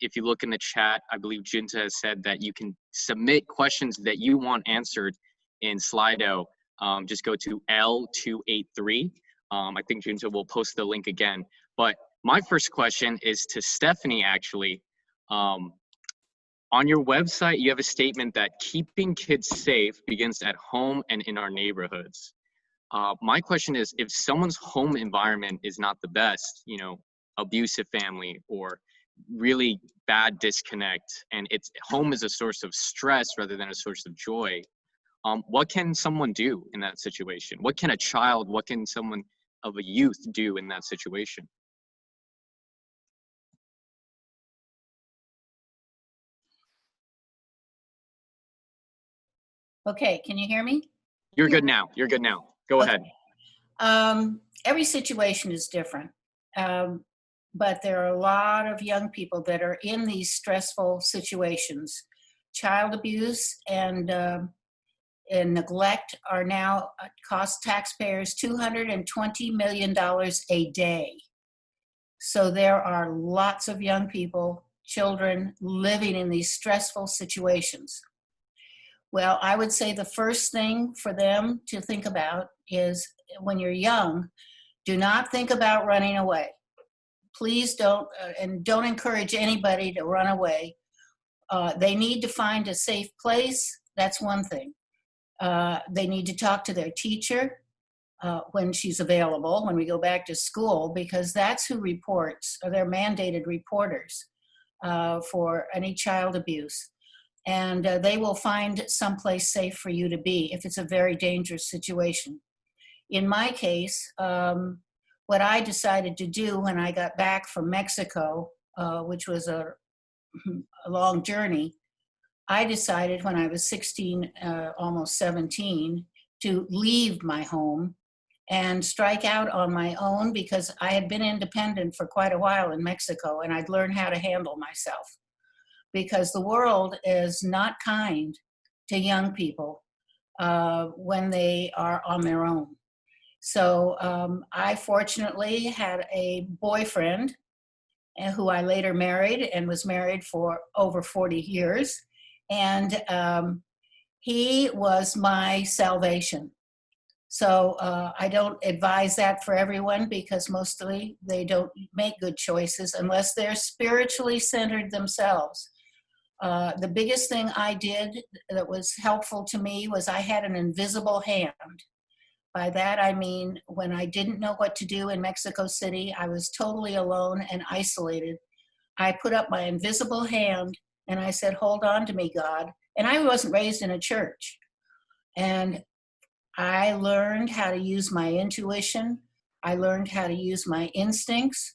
if you look in the chat, I believe Junta has said that you can submit questions that you want answered in Slido. Just go to L283. I think Junta will post the link again. But my first question is to Stephanie, actually. On your website, you have a statement that keeping kids safe begins at home and in our neighborhoods. My question is, if someone's home environment is not the best, you know, abusive family or really bad disconnect, and home is a source of stress rather than a source of joy, what can someone do in that situation? What can a child, what can someone of a youth do in that situation? Okay, can you hear me? You're good now. You're good now. Go ahead. Every situation is different. But there are a lot of young people that are in these stressful situations. Child abuse and and neglect are now cost taxpayers $220 million a day. So there are lots of young people, children, living in these stressful situations. Well, I would say the first thing for them to think about is, when you're young, do not think about running away. Please don't, and don't encourage anybody to run away. They need to find a safe place. That's one thing. They need to talk to their teacher when she's available, when we go back to school, because that's who reports, or they're mandated reporters for any child abuse. And they will find someplace safe for you to be if it's a very dangerous situation. In my case, what I decided to do when I got back from Mexico, which was a long journey, I decided when I was 16, almost 17, to leave my home and strike out on my own, because I had been independent for quite a while in Mexico, and I'd learned how to handle myself. Because the world is not kind to young people when they are on their own. So I fortunately had a boyfriend who I later married, and was married for over 40 years. And he was my salvation. So I don't advise that for everyone, because mostly they don't make good choices unless they're spiritually centered themselves. The biggest thing I did that was helpful to me was I had an invisible hand. By that I mean, when I didn't know what to do in Mexico City, I was totally alone and isolated. I put up my invisible hand and I said, "Hold on to me, God." And I wasn't raised in a church. And I learned how to use my intuition. I learned how to use my instincts.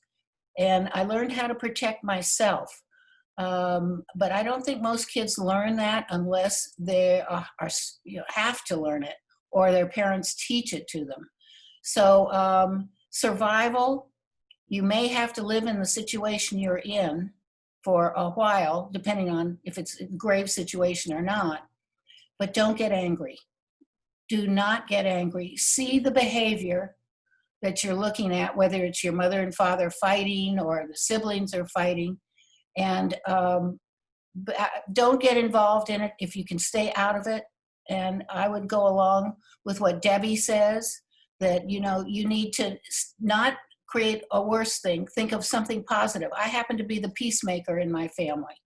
And I learned how to protect myself. But I don't think most kids learn that unless they have to learn it, or their parents teach it to them. So survival, you may have to live in the situation you're in for a while, depending on if it's a grave situation or not, but don't get angry. Do not get angry. See the behavior that you're looking at, whether it's your mother and father fighting or the siblings are fighting, and don't get involved in it if you can stay out of it. And I would go along with what Debbie says, that you need to not create a worse thing. Think of something positive. I happen to be the peacemaker in my family,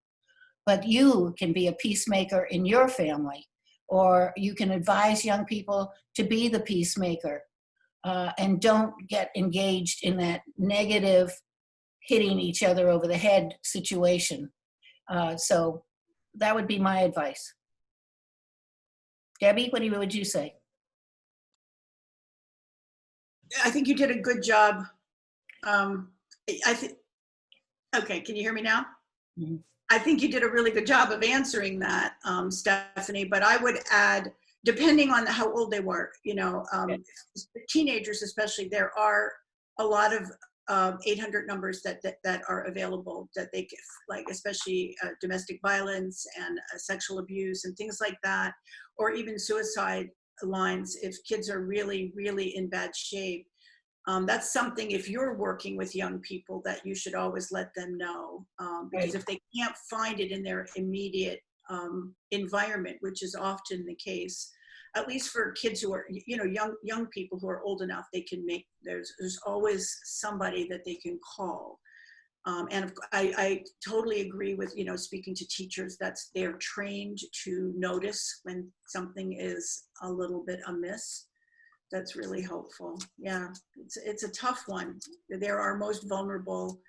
but you can be a peacemaker in your family, or you can advise young people to be the peacemaker, and don't get engaged in that negative hitting each other over the head situation. So that would be my advice. Debbie, what would you say? I think you did a good job. Okay, can you hear me now? Mm-hmm. I think you did a really good job of answering that, Stephanie, but I would add, depending on how old they were, teenagers especially, there are a lot of 800 numbers that are available that they give, like especially domestic violence and sexual abuse and things like that, or even suicide lines if kids are really, really in bad shape. That's something, if you're working with young people, that you should always let them know, because if they can't find it in their immediate environment, which is often the case, at least for kids who are, young people who are old enough, they can make, there's always somebody that they can call. And I totally agree with, speaking to teachers, they're trained to notice when something is a little bit amiss. That's really helpful. Yeah, it's a tough one. They're our most vulnerable,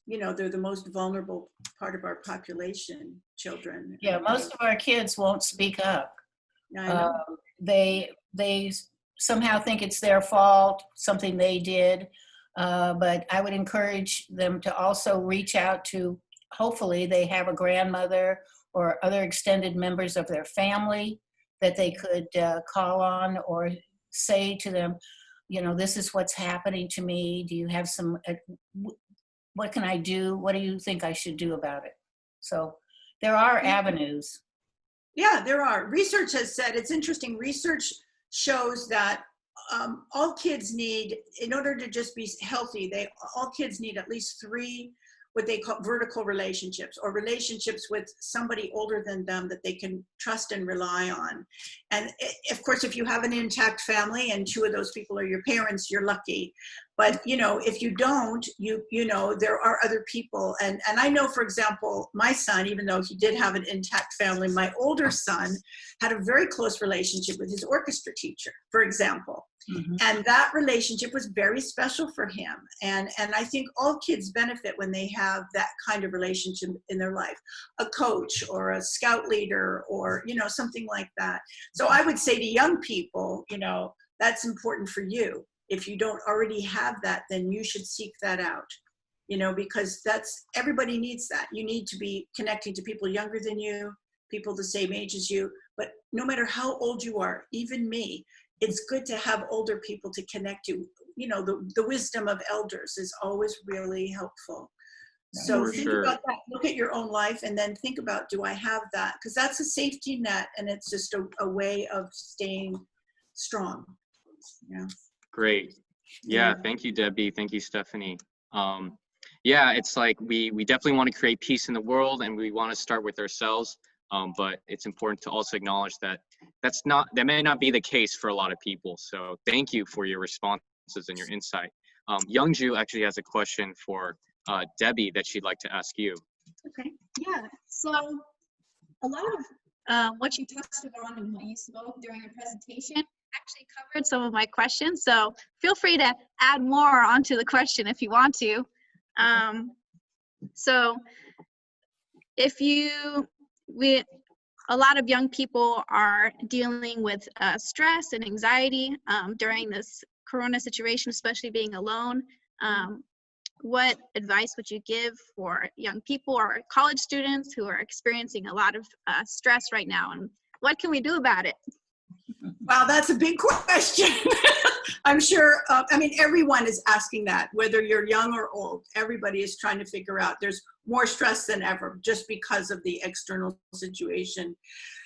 they're the most vulnerable part of our population, children. Yeah, most of our kids won't speak up. I know. They somehow think it's their fault, something they did. But I would encourage them to also reach out to, hopefully they have a grandmother or other extended members of their family that they could call on, or say to them, this is what's happening to me. Do you have some, what can I do? What do you think I should do about it? So there are avenues. Yeah, there are. Research has said, it's interesting, research shows that all kids need, in order to just be healthy, all kids need at least 3 what they call vertical relationships, or relationships with somebody older than them that they can trust and rely on. And of course, if you have an intact family and 2 of those people are your parents, you're lucky. But if you don't, there are other people. And I know, for example, my son, even though he did have an intact family, my older son had a very close relationship with his orchestra teacher, for example. Mm-hmm. And that relationship was very special for him. And I think all kids benefit when they have that kind of relationship in their life, a coach or a scout leader or, something like that. So I would say to young people, that's important for you. If you don't already have that, then you should seek that out, because everybody needs that. You need to be connecting to people younger than you, people the same age as you, but no matter how old you are, even me, it's good to have older people to connect you. The wisdom of elders is always really helpful. So For think sure. about that, look at your own life, and then think about, do I have that? Because that's a safety net, and it's just a way of staying strong. Yeah. Great. Yeah, thank you, Debbie. Thank you, Stephanie. Yeah, it's like we definitely want to create peace in the world, and we want to start with ourselves. But it's important to also acknowledge that that may not be the case for a lot of people. So thank you for your responses and your insight. Youngju actually has a question for Debbie that she'd like to ask you. Okay. Yeah. So a lot of what you touched on and what you spoke during your presentation actually covered some of my questions. So feel free to add more onto the question if you want to. So a lot of young people are dealing with stress and anxiety during this corona situation, especially being alone. What advice would you give for young people or college students who are experiencing a lot of stress right now, and what can we do about it? Wow, that's a big question. I'm sure, everyone is asking that, whether you're young or old. Everybody is trying to figure out, there's more stress than ever just because of the external situation.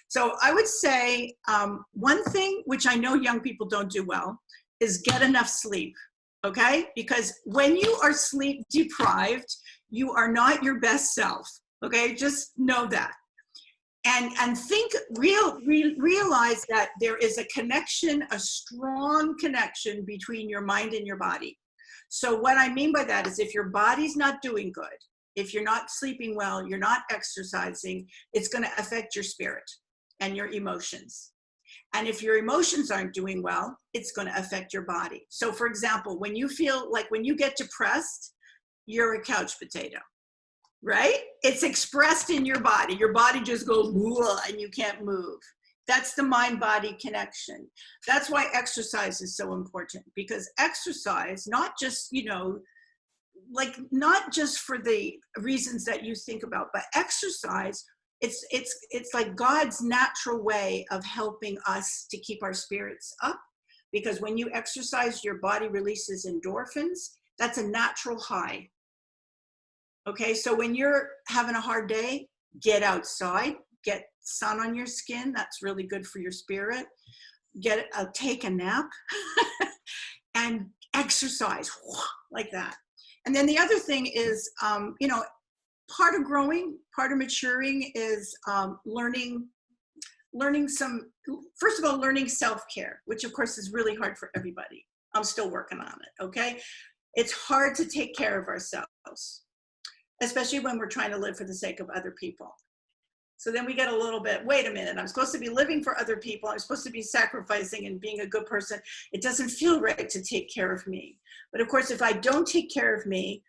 So I would say one thing, which I know young people don't do well, is get enough sleep, okay? Because when you are sleep deprived, you are not your best self, okay? Just know that. And realize that there is a connection, a strong connection between your mind and your body. So what I mean by that is, if your body's not doing good, if you're not sleeping well, you're not exercising, it's going to affect your spirit and your emotions. And if your emotions aren't doing well, it's going to affect your body. So for example, when you get depressed, you're a couch potato. Right? It's expressed in your body. Your body just goes, and you can't move. That's the mind-body connection. That's why exercise is so important, because exercise, not just, not just for the reasons that you think about, but exercise, it's like God's natural way of helping us to keep our spirits up. Because when you exercise, your body releases endorphins. That's a natural high. Okay, so when you're having a hard day, get outside, get sun on your skin. That's really good for your spirit. Take a nap and exercise like that. And then the other thing is, part of growing, part of maturing is learning self-care, which of course is really hard for everybody. I'm still working on it, okay? It's hard to take care of ourselves, especially when we're trying to live for the sake of other people. So then we get a little bit, wait a minute, I'm supposed to be living for other people. I'm supposed to be sacrificing and being a good person. It doesn't feel right to take care of me. But of course, if I don't take care of me,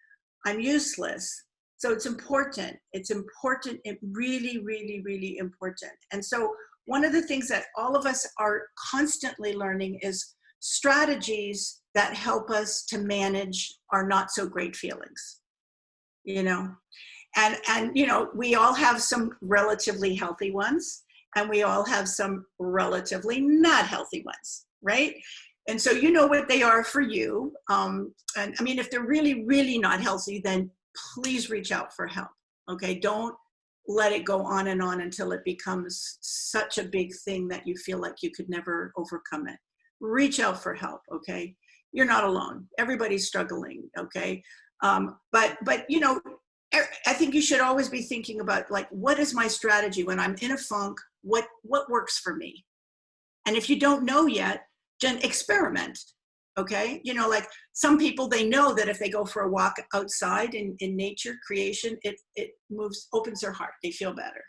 I'm useless. So it's important. It's important. It really, really, really important. And so one of the things that all of us are constantly learning is strategies that help us to manage our not so great feelings. And we all have some relatively healthy ones, and we all have some relatively not healthy ones, right? And so you know what they are for you. And I mean, if they're really, really not healthy, then please reach out for help, okay? Don't let it go on and on until it becomes such a big thing that you feel like you could never overcome it. Reach out for help, okay? You're not alone. Everybody's struggling, okay? But you know, I think you should always be thinking about, like, what is my strategy when I'm in a funk? What works for me? And if you don't know yet, then experiment, okay? You know, like some people, they know that if they go for a walk outside in nature, creation, it opens their heart. They feel better.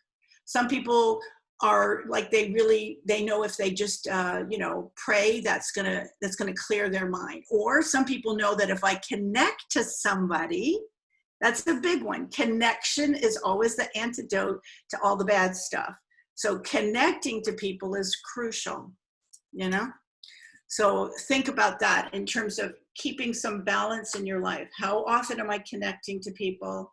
Some people are like, they know if they just, you know, pray, that's gonna clear their mind. Or some people know that if I connect to somebody, that's the big one. Connection is always the antidote to all the bad stuff. So connecting to people is crucial, you know? So think about that in terms of keeping some balance in your life. How often am I connecting to people?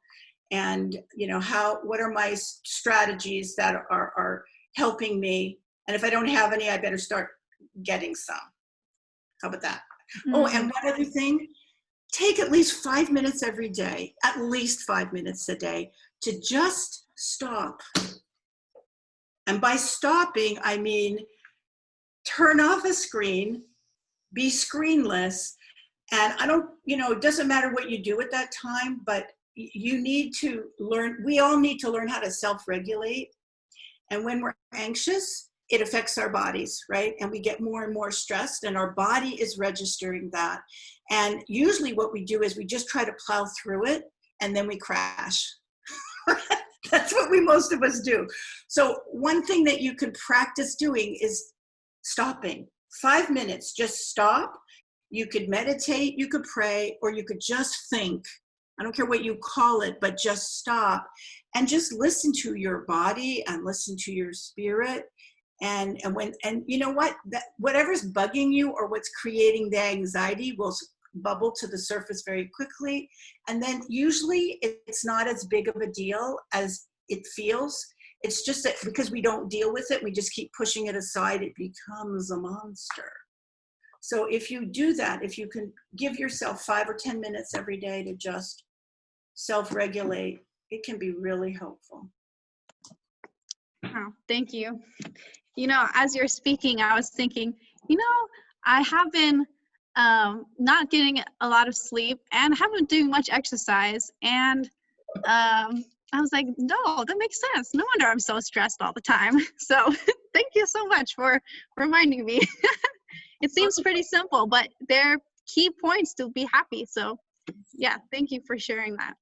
And, you know, what are my strategies that are helping me? And if I don't have any, I better start getting some. How about that? Mm-hmm. Oh, and one other thing, take at least 5 minutes every day, at least 5 minutes a day, to just stop. And by stopping, I mean, turn off a screen, be screenless. And I don't, you know, it doesn't matter what you do at that time, but you need to learn, we all need to learn how to self-regulate. And when we're anxious, it affects our bodies, right? And we get more and more stressed, and our body is registering that. And usually what we do is we just try to plow through it, and then we crash. That's what most of us do. So one thing that you can practice doing is stopping. 5 minutes, just stop. You could meditate, you could pray, or you could just think. I don't care what you call it, but just stop and just listen to your body and listen to your spirit. And you know what? Whatever's bugging you or what's creating the anxiety will bubble to the surface very quickly. And then usually it's not as big of a deal as it feels. It's just that because we don't deal with it, we just keep pushing it aside, it becomes a monster. So if you do that, if you can give yourself 5 or 10 minutes every day to just self-regulate, it can be really helpful. Oh, thank you. You know, as you're speaking, I was thinking, you know, I have been not getting a lot of sleep and haven't been doing much exercise. And I was like, no, that makes sense. No wonder I'm so stressed all the time. So thank you so much for reminding me. It seems pretty simple, but they're key points to be happy. So yeah, thank you for sharing that.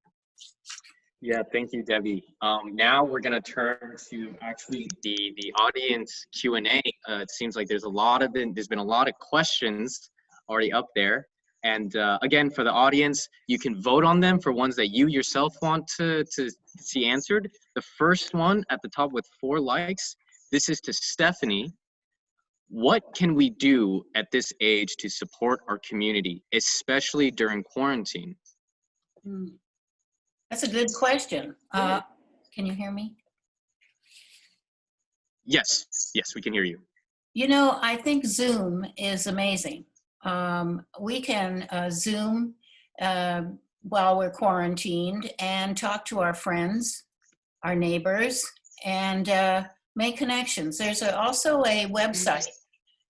Yeah, thank you, Debbie. Now we're going to turn to actually the audience Q&A. It seems like there's been a lot of questions already up there. And again, for the audience, you can vote on them for ones that you yourself want to see answered. The first one at the top with 4 likes, this is to Stephanie. What can we do at this age to support our community, especially during quarantine? That's a good question. Can you hear me? Yes, we can hear you. You know, I think Zoom is amazing. We can Zoom while we're quarantined and talk to our friends, our neighbors, and make connections. There's also a website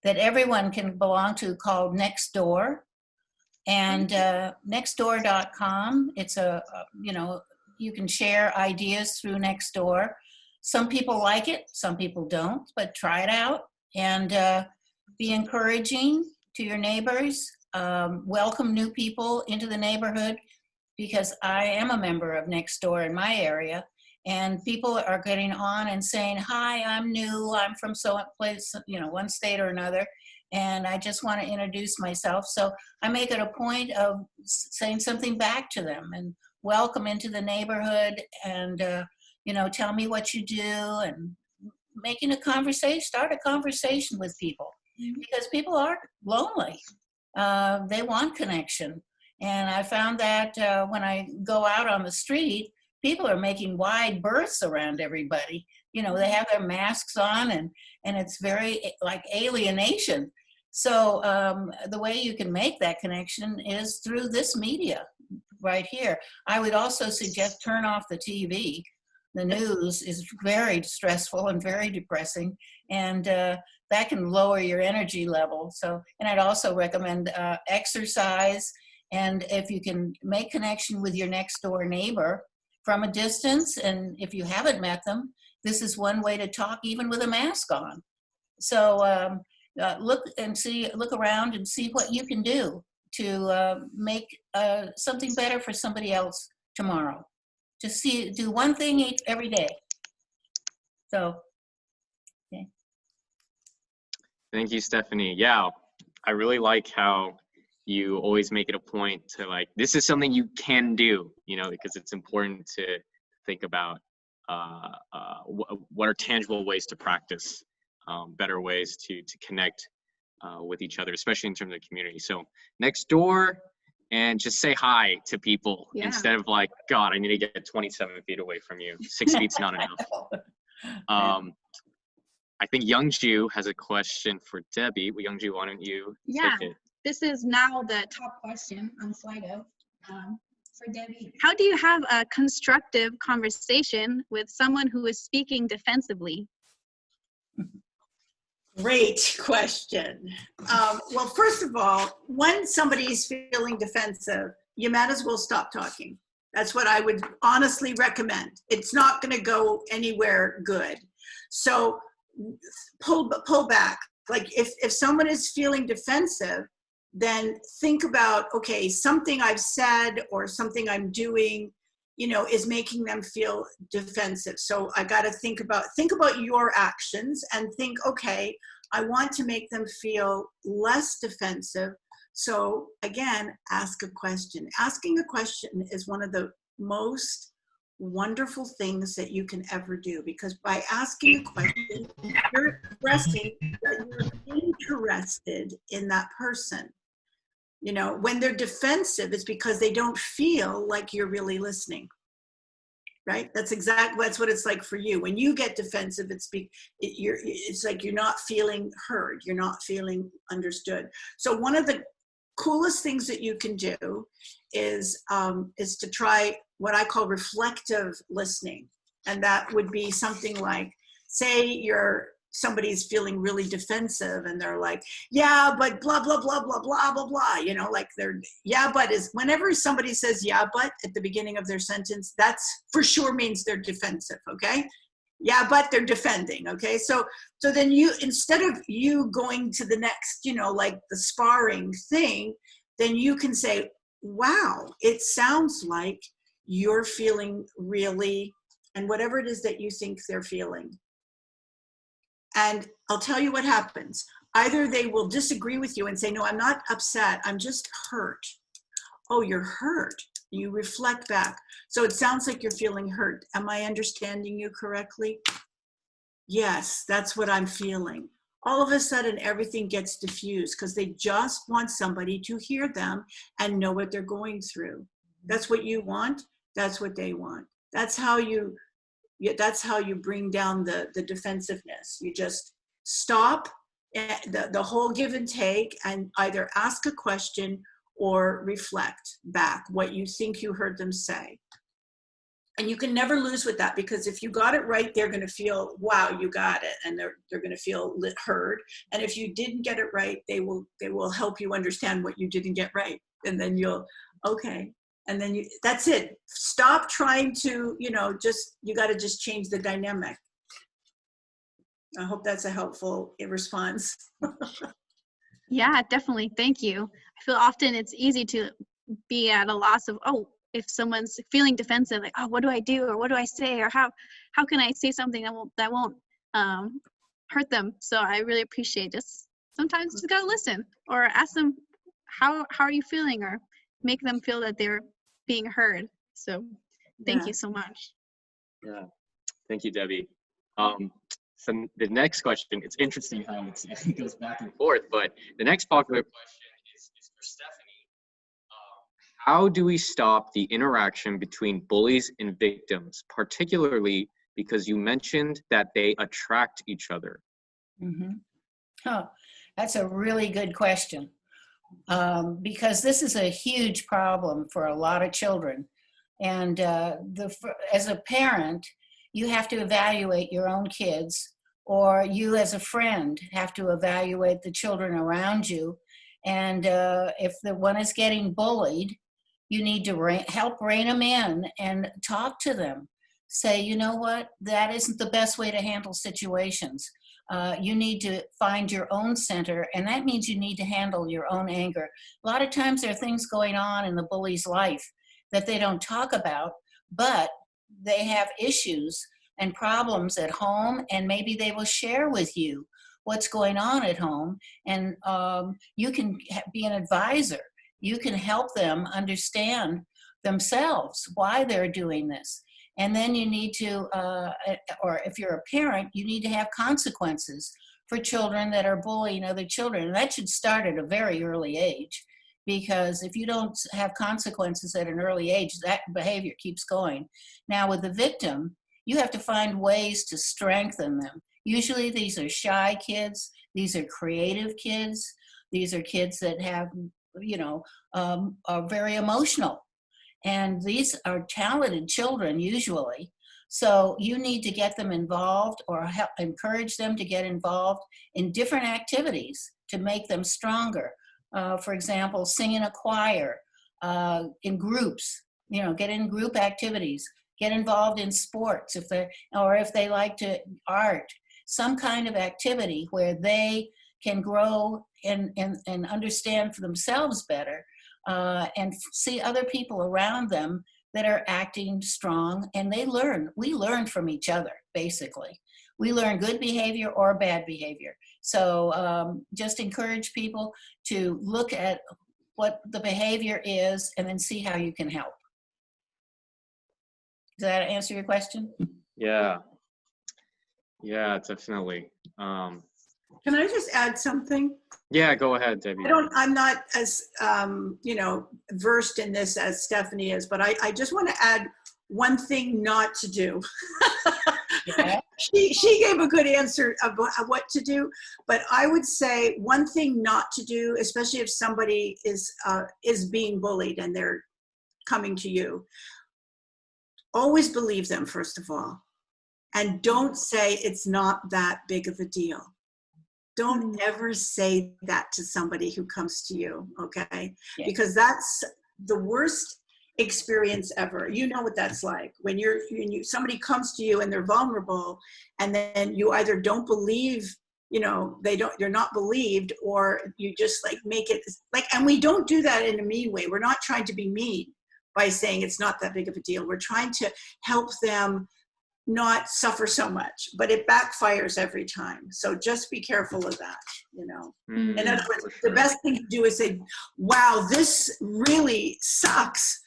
that everyone can belong to called Nextdoor. And nextdoor.com, it's you know, you can share ideas through Nextdoor. Some people like it, some people don't, but try it out and be encouraging to your neighbors. Welcome new people into the neighborhood, because I am a member of Nextdoor in my area, and people are getting on and saying, hi, I'm new, I'm from so place, you know, one state or another, and I just want to introduce myself. So I make it a point of saying something back to them and welcome into the neighborhood, and you know, tell me what you do, and making a conversation, start a conversation with people, because people are lonely. They want connection. And I found that when I go out on the street, people are making wide berths around everybody. You know, they have their masks on, and it's very like alienation. So the way you can make that connection is through this media right here. I would also suggest turn off the TV. The news is very stressful and very depressing, and that can lower your energy level. So, and I'd also recommend exercise, and if you can make connection with your next door neighbor from a distance, and if you haven't met them, this is one way to talk even with a mask on. So look around and see what you can do to make something better for somebody else tomorrow. Just do one thing every day. So, okay. Thank you, Stephanie. Yeah, I really like how you always make it a point to like, this is something you can do, you know, because it's important to think about what are tangible ways to practice, better ways to connect with each other, especially in terms of community. So next door, and just say hi to people instead of like, God, I need to get 27 feet away from you. 6 feet's not enough. I think Youngju has a question for Debbie. Well, Youngju, why don't you take it? This is now the top question on Slido for Debbie. How do you have a constructive conversation with someone who is speaking defensively? Great question. Well, first of all, when somebody's feeling defensive, you might as well stop talking. That's what I would honestly recommend. It's not going to go anywhere good. So pull back. Like if someone is feeling defensive, then think about, okay, something I've said or something I'm doing, you know, is making them feel defensive. So I got to think about your actions and think, okay, I want to make them feel less defensive. So again, ask a question. Asking a question is one of the most wonderful things that you can ever do, because by asking a question, you're expressing that you're interested in that person. You know, when they're defensive, it's because they don't feel like you're really listening, right? That's what it's like for you. When you get defensive, it's like you're not feeling heard, you're not feeling understood. So one of the coolest things that you can do is to try what I call reflective listening, and that would be something like, say somebody's feeling really defensive and they're like, yeah, but blah, blah, blah, blah, blah, blah, blah, you know, like whenever somebody says yeah, but at the beginning of their sentence, that's for sure means they're defensive, okay? Yeah, but they're defending, okay? So then instead of you going to the next, you know, like the sparring thing, then you can say, wow, it sounds like you're feeling really, and whatever it is that you think they're feeling. And I'll tell you what happens. Either they will disagree with you and say, no, I'm not upset, I'm just hurt. Oh, you're hurt. You reflect back. So it sounds like you're feeling hurt. Am I understanding you correctly? Yes, that's what I'm feeling. All of a sudden, everything gets diffused because they just want somebody to hear them and know what they're going through. That's what you want. That's what they want. That's how you bring down the defensiveness. You just stop the whole give and take and either ask a question or reflect back what you think you heard them say. And you can never lose with that, because if you got it right, they're going to feel, wow, you got it. And they're going to feel heard. And if you didn't get it right, they will help you understand what you didn't get right. And then okay. And then that's it. Stop trying to, you got to just change the dynamic. I hope that's a helpful response. Yeah, definitely. Thank you. I feel often it's easy to be at a loss of, if someone's feeling defensive, like, what do I do? Or what do I say? Or how can I say something that won't hurt them? So I really appreciate just sometimes just gotta listen or ask them, how are you feeling? Or make them feel that they're being heard. So thank you so much. Yeah, thank you, Debbie. So the next question, it's interesting how it goes back and forth, but the next popular question is for Stephanie. How do we stop the interaction between bullies and victims, particularly because you mentioned that they attract each other? Mm-hmm. Oh, that's a really good question. Because this is a huge problem for a lot of children. And as a parent, you have to evaluate your own kids, or you as a friend have to evaluate the children around you. And if the one is getting bullied, you need to help rein them in and talk to them. Say, you know what, that isn't the best way to handle situations. You need to find your own center, and that means you need to handle your own anger. A lot of times there are things going on in the bully's life that they don't talk about, but they have issues and problems at home, and maybe they will share with you what's going on at home, and you can be an advisor. You can help them understand themselves why they're doing this. And then you need to, or if you're a parent, you need to have consequences for children that are bullying other children. And that should start at a very early age, because if you don't have consequences at an early age, that behavior keeps going. Now with the victim, you have to find ways to strengthen them. Usually these are shy kids, these are creative kids, these are kids that have, are very emotional. And these are talented children usually. So you need to get them involved, or help encourage them to get involved in different activities to make them stronger. For example, sing in a choir, in groups, get in group activities, get involved in sports if they like to art, some kind of activity where they can grow and understand for themselves better. And see other people around them that are acting strong, and we learn from each other, basically. We learn good behavior or bad behavior. So just encourage people to look at what the behavior is and then see how you can help. Does that answer your question? Yeah, definitely. Can I just add something? Yeah, go ahead, Debbie. I'm not as, versed in this as Stephanie is, but I just want to add one thing not to do. Yeah. She gave a good answer about what to do, but I would say one thing not to do, especially if somebody is being bullied and they're coming to you, always believe them, first of all, and don't say it's not that big of a deal. Don't ever say that to somebody who comes to you, okay? Yeah. Because that's the worst experience ever. You know what that's like when somebody comes to you and they're vulnerable, and then you either don't believe, you're not believed, or you just make it and we don't do that in a mean way. We're not trying to be mean by saying it's not that big of a deal. We're trying to help them not suffer so much, but it backfires every time. So just be careful of that, In other words, the best thing to do is say, wow, this really sucks.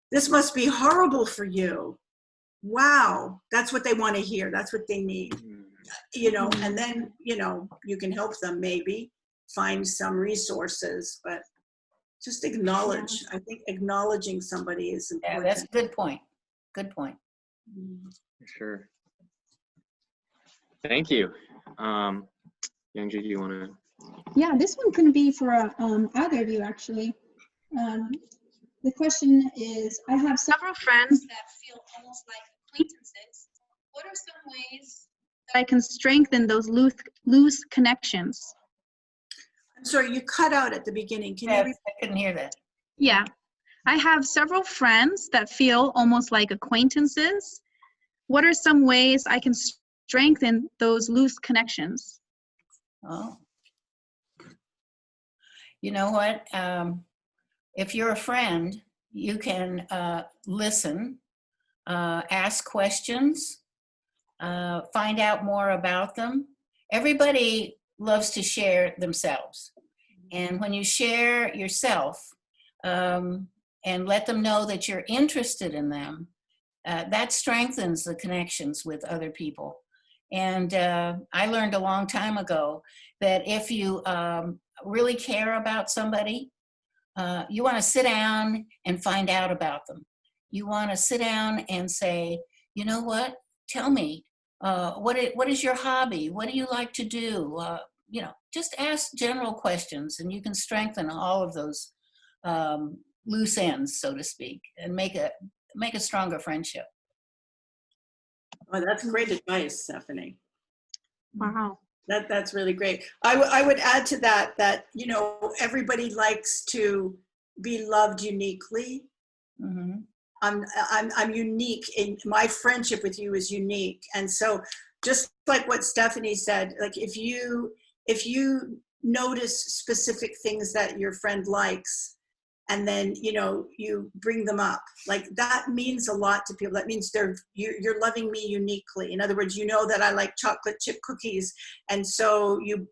This must be horrible for you. Wow. That's what they want to hear. That's what they need, and then, you can help them maybe find some resources, but just acknowledge. I think acknowledging somebody is important. Yeah, that's a good point. Good point. Sure. Thank you. Youngji, do you want to? Yeah, this one can be for either of you, actually. The question is, I have several friends that feel almost like acquaintances. What are some ways that I can strengthen those loose connections? I'm sorry, you cut out at the beginning. Can Yeah, you I couldn't hear that. Yeah. I have several friends that feel almost like acquaintances. What are some ways I can strengthen those loose connections? Oh. You know what? If you're a friend, you can listen, ask questions, find out more about them. Everybody loves to share themselves. And when you share yourself and let them know that you're interested in them, that strengthens the connections with other people. And I learned a long time ago that if you really care about somebody, you want to sit down and find out about them. You want to sit down and say, you know what, tell me, what is your hobby? What do you like to do? Just ask general questions, and you can strengthen all of those loose ends, so to speak, and make a stronger friendship. Oh, that's great advice, Stephanie. Wow. That's really great. I would add to that, you know, everybody likes to be loved uniquely. Mhm. I'm unique, in my friendship with you is unique. And so just like what Stephanie said, like if you notice specific things that your friend likes, and then, you know, you bring them up, like that means a lot to people. That means you're loving me uniquely. In other words, you know that I like chocolate chip cookies, and so you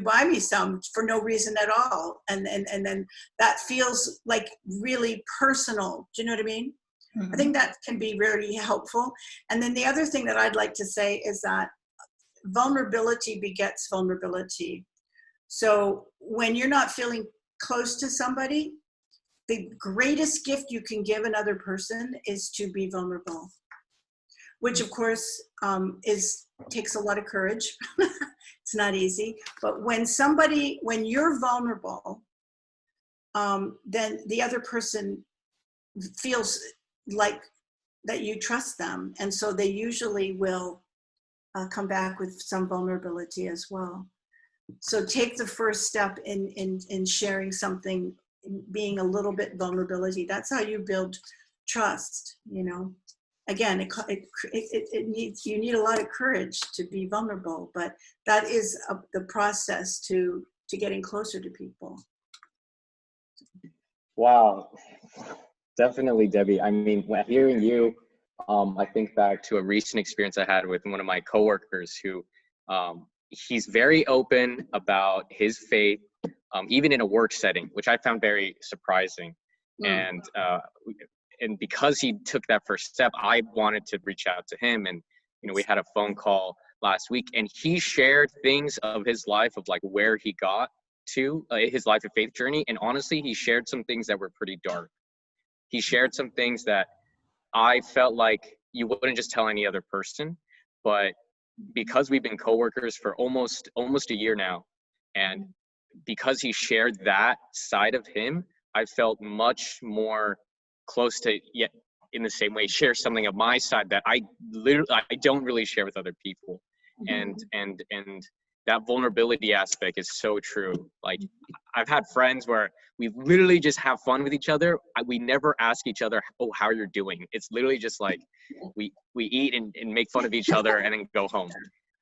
buy me some for no reason at all, and then that feels like really personal. Do you know what I mean? I think that can be really helpful. And then the other thing that I'd like to say is that vulnerability begets vulnerability. So when you're not feeling close to somebody, the greatest gift you can give another person is to be vulnerable, which of course takes a lot of courage. It's not easy, but when you're vulnerable, then the other person feels like that you trust them, and so they usually will come back with some vulnerability as well. So take the first step in sharing something, being a little bit vulnerability. That's how you build trust, you know. Again, you need a lot of courage to be vulnerable, but that is the process to getting closer to people. Wow, definitely, Debbie. I mean, when hearing you, I think back to a recent experience I had with one of my coworkers who, he's very open about his faith, even in a work setting, which I found very surprising. And because he took that first step, I wanted to reach out to him, and you know, we had a phone call last week, and he shared things of his life, of like where he got to, his life of faith journey. And honestly, he shared some things that were pretty dark. He shared some things that I felt like you wouldn't just tell any other person, but because we've been coworkers for almost a year now, and because he shared that side of him, I felt much more close to, yet in the same way, share something of my side that I don't really share with other people. And that vulnerability aspect is so true. Like, I've had friends where we literally just have fun with each other. We never ask each other, oh, how you're doing. It's literally just like we eat and make fun of each other and then go home.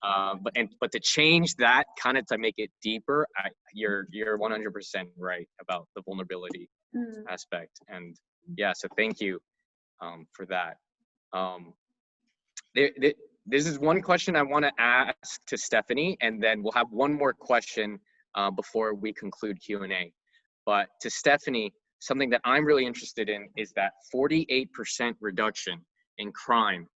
But to change that kind of, to make it deeper, you're 100% right about the vulnerability aspect. And yeah, so thank you for that. This is one question I want to ask to Stephanie, and then we'll have one more question before we conclude Q&A. But to Stephanie, something that I'm really interested in is that 48% reduction in crime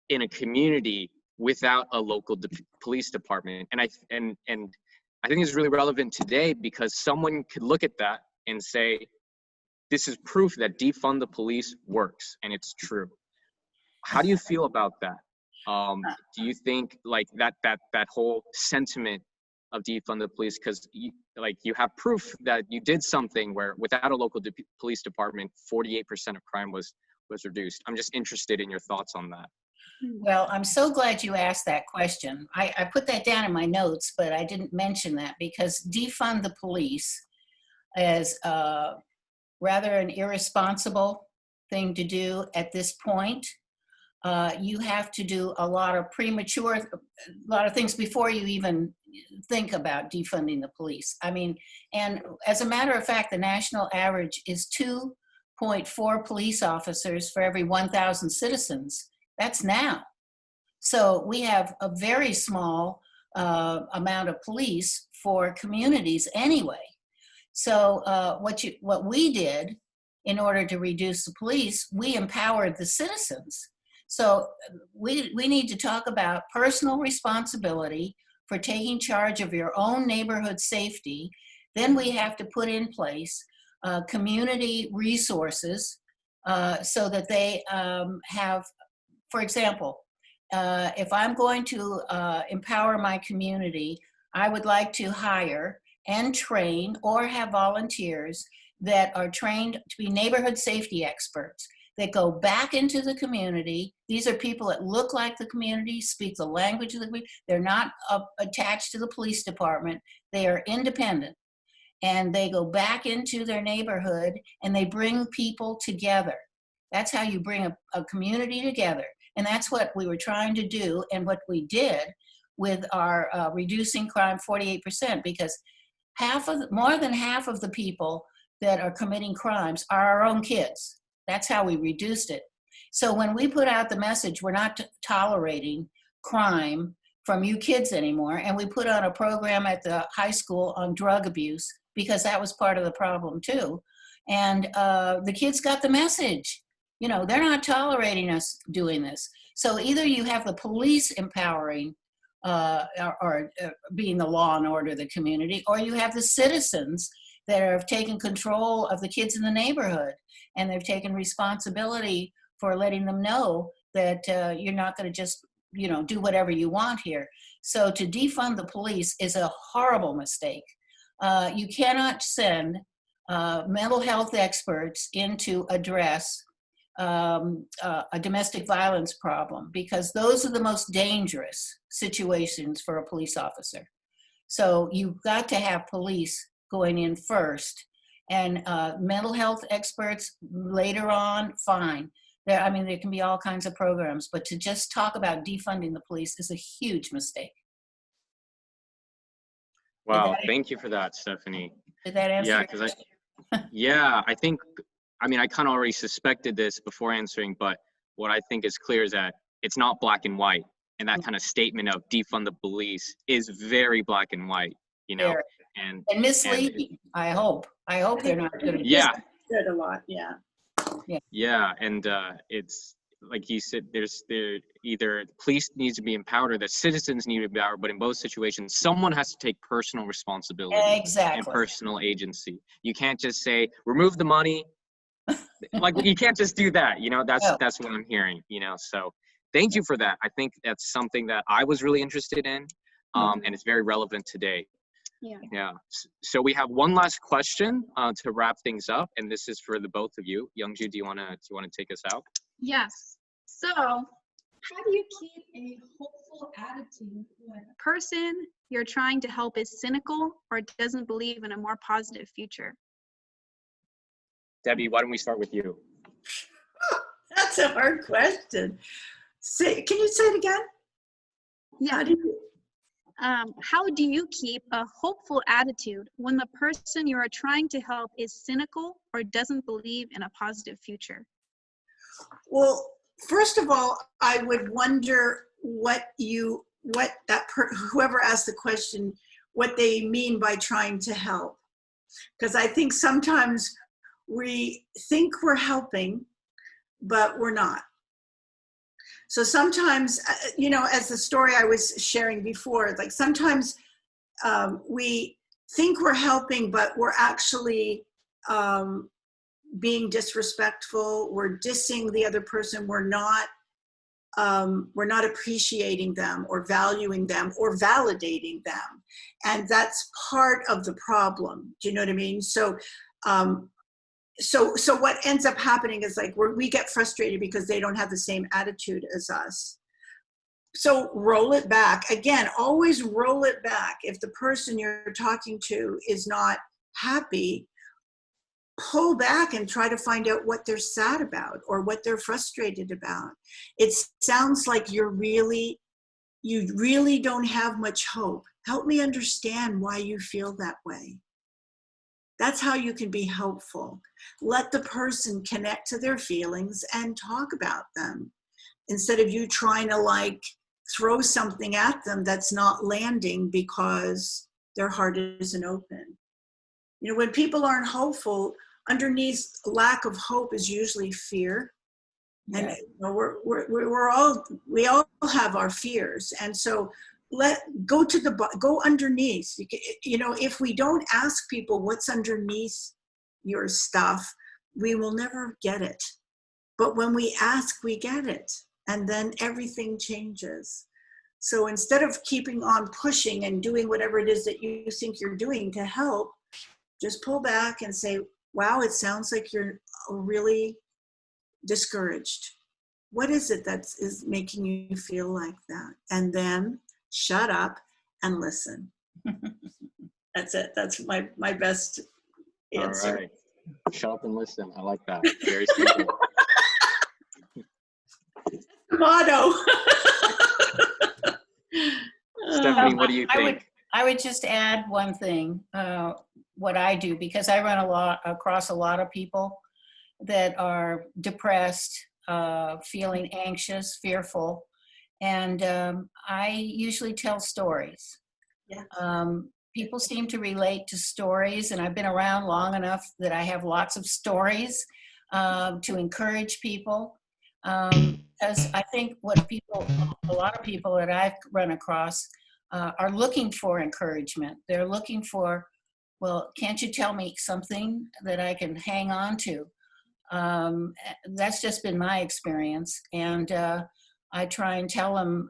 in a community without a local police department. And I think it's really relevant today, because someone could look at that and say, this is proof that defund the police works, and it's true. How do you feel about that? Do you think like that whole sentiment of defund the police, because you have proof that you did something where without a local police department, 48% of crime was reduced? I'm just interested in your thoughts on that. Well, I'm so glad you asked that question. I put that down in my notes, but I didn't mention that because defund the police is rather an irresponsible thing to do at this point. You have to do a lot of things before you even think about defunding the police. I mean, and as a matter of fact, the national average is 2.4 police officers for every 1,000 citizens. That's now. So we have a very small amount of police for communities anyway. So what we did in order to reduce the police, we empowered the citizens. So we need to talk about personal responsibility for taking charge of your own neighborhood safety. Then we have to put in place community resources so that they have, for example, if I'm going to empower my community, I would like to hire and train or have volunteers that are trained to be neighborhood safety experts. that go back into the community. These are people that look like the community, speak the language of the community. They're not attached to the police department. They are independent. And they go back into their neighborhood and they bring people together. That's how you bring a community together. And that's what we were trying to do and what we did with our reducing crime 48%, because more than half of the people that are committing crimes are our own kids. That's how we reduced it. So when we put out the message, we're not tolerating crime from you kids anymore, and we put on a program at the high school on drug abuse, because that was part of the problem too. And the kids got the message. You know, they're not tolerating us doing this. So either you have the police empowering or being the law and order of the community, or you have the citizens that have taken control of the kids in the neighborhood, and they've taken responsibility for letting them know that you're not going to just, you know, do whatever you want here. So to defund the police is a horrible mistake. You cannot send mental health experts in to address a domestic violence problem, because those are the most dangerous situations for a police officer. So you've got to have police going in first, and mental health experts later on, fine. There can be all kinds of programs, but to just talk about defunding the police is a huge mistake. Wow, thank you for that, Stephanie. Did that answer? Yeah, because I think, I kind of already suspected this before answering, but what I think is clear is that it's not black and white. And that kind of statement of defund the police is very black and white, you know, and misleading. I hope they're not going to. Yeah. Said a lot. Yeah. Yeah. And it's like you said, either police needs to be empowered or the citizens need to be empowered, but in both situations, someone has to take personal responsibility and personal agency. You can't just say, remove the money. Like, you can't just do that, you know, that's what I'm hearing, you know, so thank you for that. I think that's something that I was really interested in, and it's very relevant today. Yeah. So we have one last question to wrap things up, and this is for the both of you. Youngju, do you want to take us out? Yes. So, how do you keep a hopeful attitude when a Person you're trying to help is cynical or doesn't believe in a more positive future? Debbie, why don't we start with you? That's a hard question. Can you say it again? Yeah. How do you keep a hopeful attitude when the person you are trying to help is cynical or doesn't believe in a positive future? Well, first of all, I would wonder whoever asked the question, what they mean by trying to help. Because I think sometimes we think we're helping, but we're not. So sometimes, you know, as the story I was sharing before, like sometimes we think we're helping, but we're actually being disrespectful. We're dissing the other person. We're not appreciating them or valuing them or validating them. And that's part of the problem. Do you know what I mean? So what ends up happening is like we get frustrated because they don't have the same attitude as us. So roll it back. Again, always roll it back. If the person you're talking to is not happy, pull back and try to find out what they're sad about or what they're frustrated about. It sounds like you really don't have much hope. Help me understand why you feel that way. That's how you can be helpful. Let the person connect to their feelings and talk about them instead of you trying to like throw something at them that's not landing because their heart isn't open. You know, when people aren't hopeful, underneath lack of hope is usually fear. And you know, we all have our fears. And so go underneath. You know, if we don't ask people what's underneath your stuff, we will never get it. But when we ask, we get it. And then everything changes. So instead of keeping on pushing and doing whatever it is that you think you're doing to help, just pull back and say, wow, it sounds like you're really discouraged? What is it that is making you feel like that? And then shut up and listen. That's it. That's my best answer. All right. Shut up and listen. I like that. Very simple. Motto. Stephanie, what do you think? I would just add one thing, what I do, because I run across a lot of people that are depressed, feeling anxious, fearful, and I usually tell stories. Yeah. People seem to relate to stories, and I've been around long enough that I have lots of stories to encourage people. Because I think a lot of people that I've run across are looking for encouragement. They're looking for, well, can't you tell me something that I can hang on to? That's just been my experience. And I try and tell them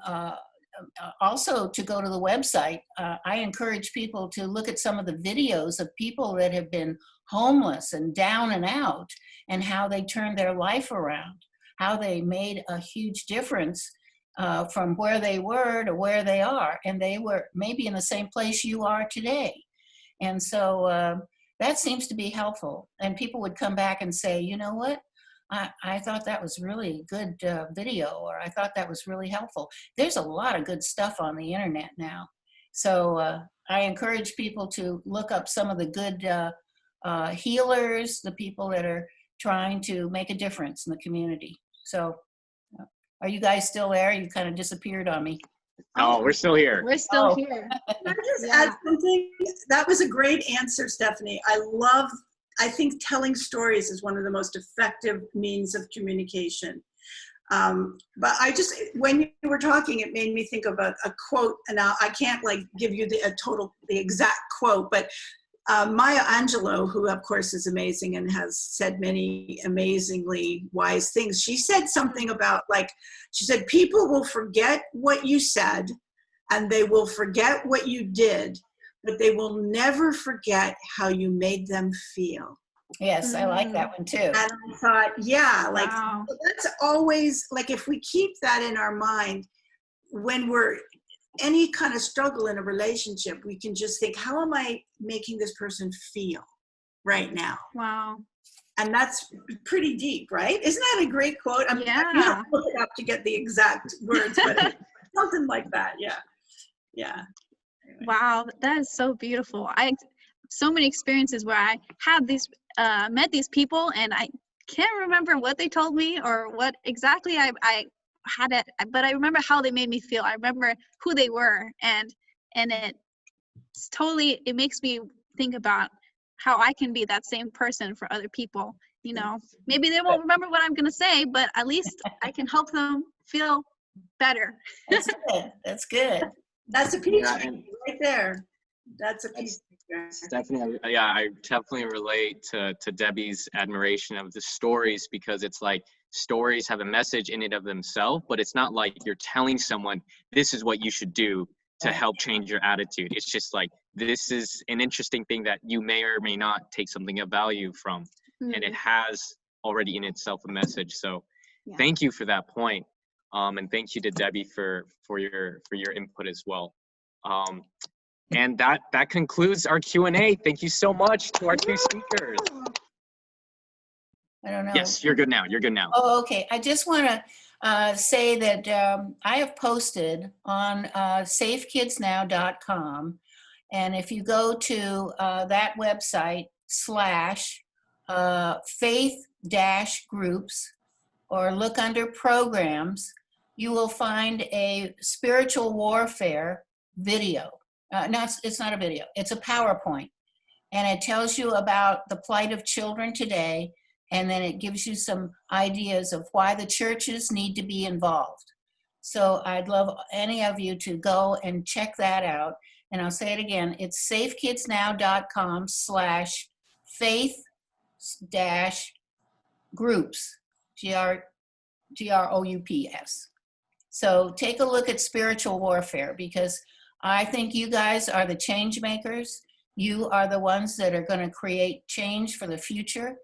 also to go to the website. I encourage people to look at some of the videos of people that have been homeless and down and out, and how they turned their life around, how they made a huge difference from where they were to where they are. And they were maybe in the same place you are today. And so that seems to be helpful. And people would come back and say, you know what? I thought that was really a good video, or I thought that was really helpful. There's a lot of good stuff on the internet now. So I encourage people to look up some of the good healers, the people that are trying to make a difference in the community. So are you guys still there? You kind of disappeared on me. Oh, we're still here. We're still here. Can I just add something? That was a great answer, Stephanie. I think telling stories is one of the most effective means of communication. But when you were talking, it made me think of a quote, and now I can't give you the exact quote, but Maya Angelou, who of course is amazing and has said many amazingly wise things, she said something about she said, people will forget what you said and they will forget what you did, but they will never forget how you made them feel. Yes, I like that one too. And I thought, yeah, Wow. that's always, if we keep that in our mind, when we're any kind of struggle in a relationship, we can just think, how am I making this person feel right now? Wow. And that's pretty deep, right? Isn't that a great quote? I mean, Yeah. you have to look it up to get the exact words, but something like that. Yeah. Yeah. Anyway. Wow, that is so beautiful. So many experiences where I had met these people, and I can't remember what they told me or what exactly I had it, but I remember how they made me feel. I remember who they were, and it makes me think about how I can be that same person for other people. Maybe they won't remember what I'm going to say, but at least I can help them feel better. That's good. That's good. That's a piece Yeah, right there. That's a piece. Definitely, yeah, I definitely relate to Debbie's admiration of the stories, because it's like stories have a message in it of themselves, but it's not like you're telling someone this is what you should do to help change your attitude. It's just like, this is an interesting thing that you may or may not take something of value from, and it has already in itself a message. So thank you for that point. And thank you to Debbie for your input as well. And that concludes our Q&A. Thank you so much to our two speakers. I don't know. Yes, you're good now. You're good now. Oh, okay. I just want to say that I have posted on safekidsnow.com. And if you go to that website /faith-groups, or look under programs, you will find a spiritual warfare video. No, it's not a video. It's a PowerPoint. And it tells you about the plight of children today. And then it gives you some ideas of why the churches need to be involved. So I'd love any of you to go and check that out. And I'll say it again. It's safekidsnow.com /faith-groups, GROUPS. So take a look at spiritual warfare, because I think you guys are the change makers. You are the ones that are going to create change for the future.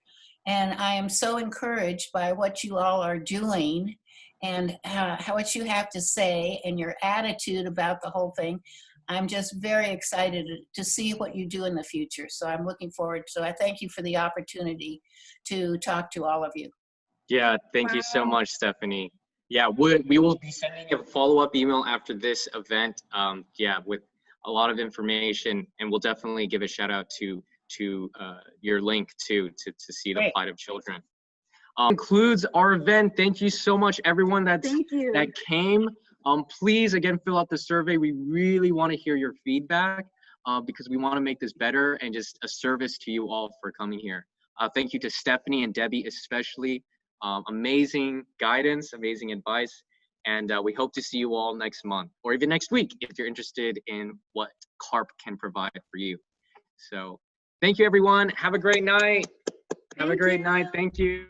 And I am so encouraged by what you all are doing and how what you have to say and your attitude about the whole thing. I'm just very excited to see what you do in the future. So I'm looking forward. So I thank you for the opportunity to talk to all of you. Yeah, thank you so much, Stephanie. Yeah, we will be sending a follow-up email after this event. Yeah, with a lot of information, and we'll definitely give a shout out to your link too to see the Great. plight of children. Concludes our event. Thank you so much, everyone that came. Please again fill out the survey. We really want to hear your feedback because we want to make this better and just a service to you all for coming here. Thank you to Stephanie and Debbie especially. Amazing guidance, amazing advice, and we hope to see you all next month or even next week if you're interested in what CARP can provide for you. So thank you, everyone. Have a great night. Have a great night. Thank you.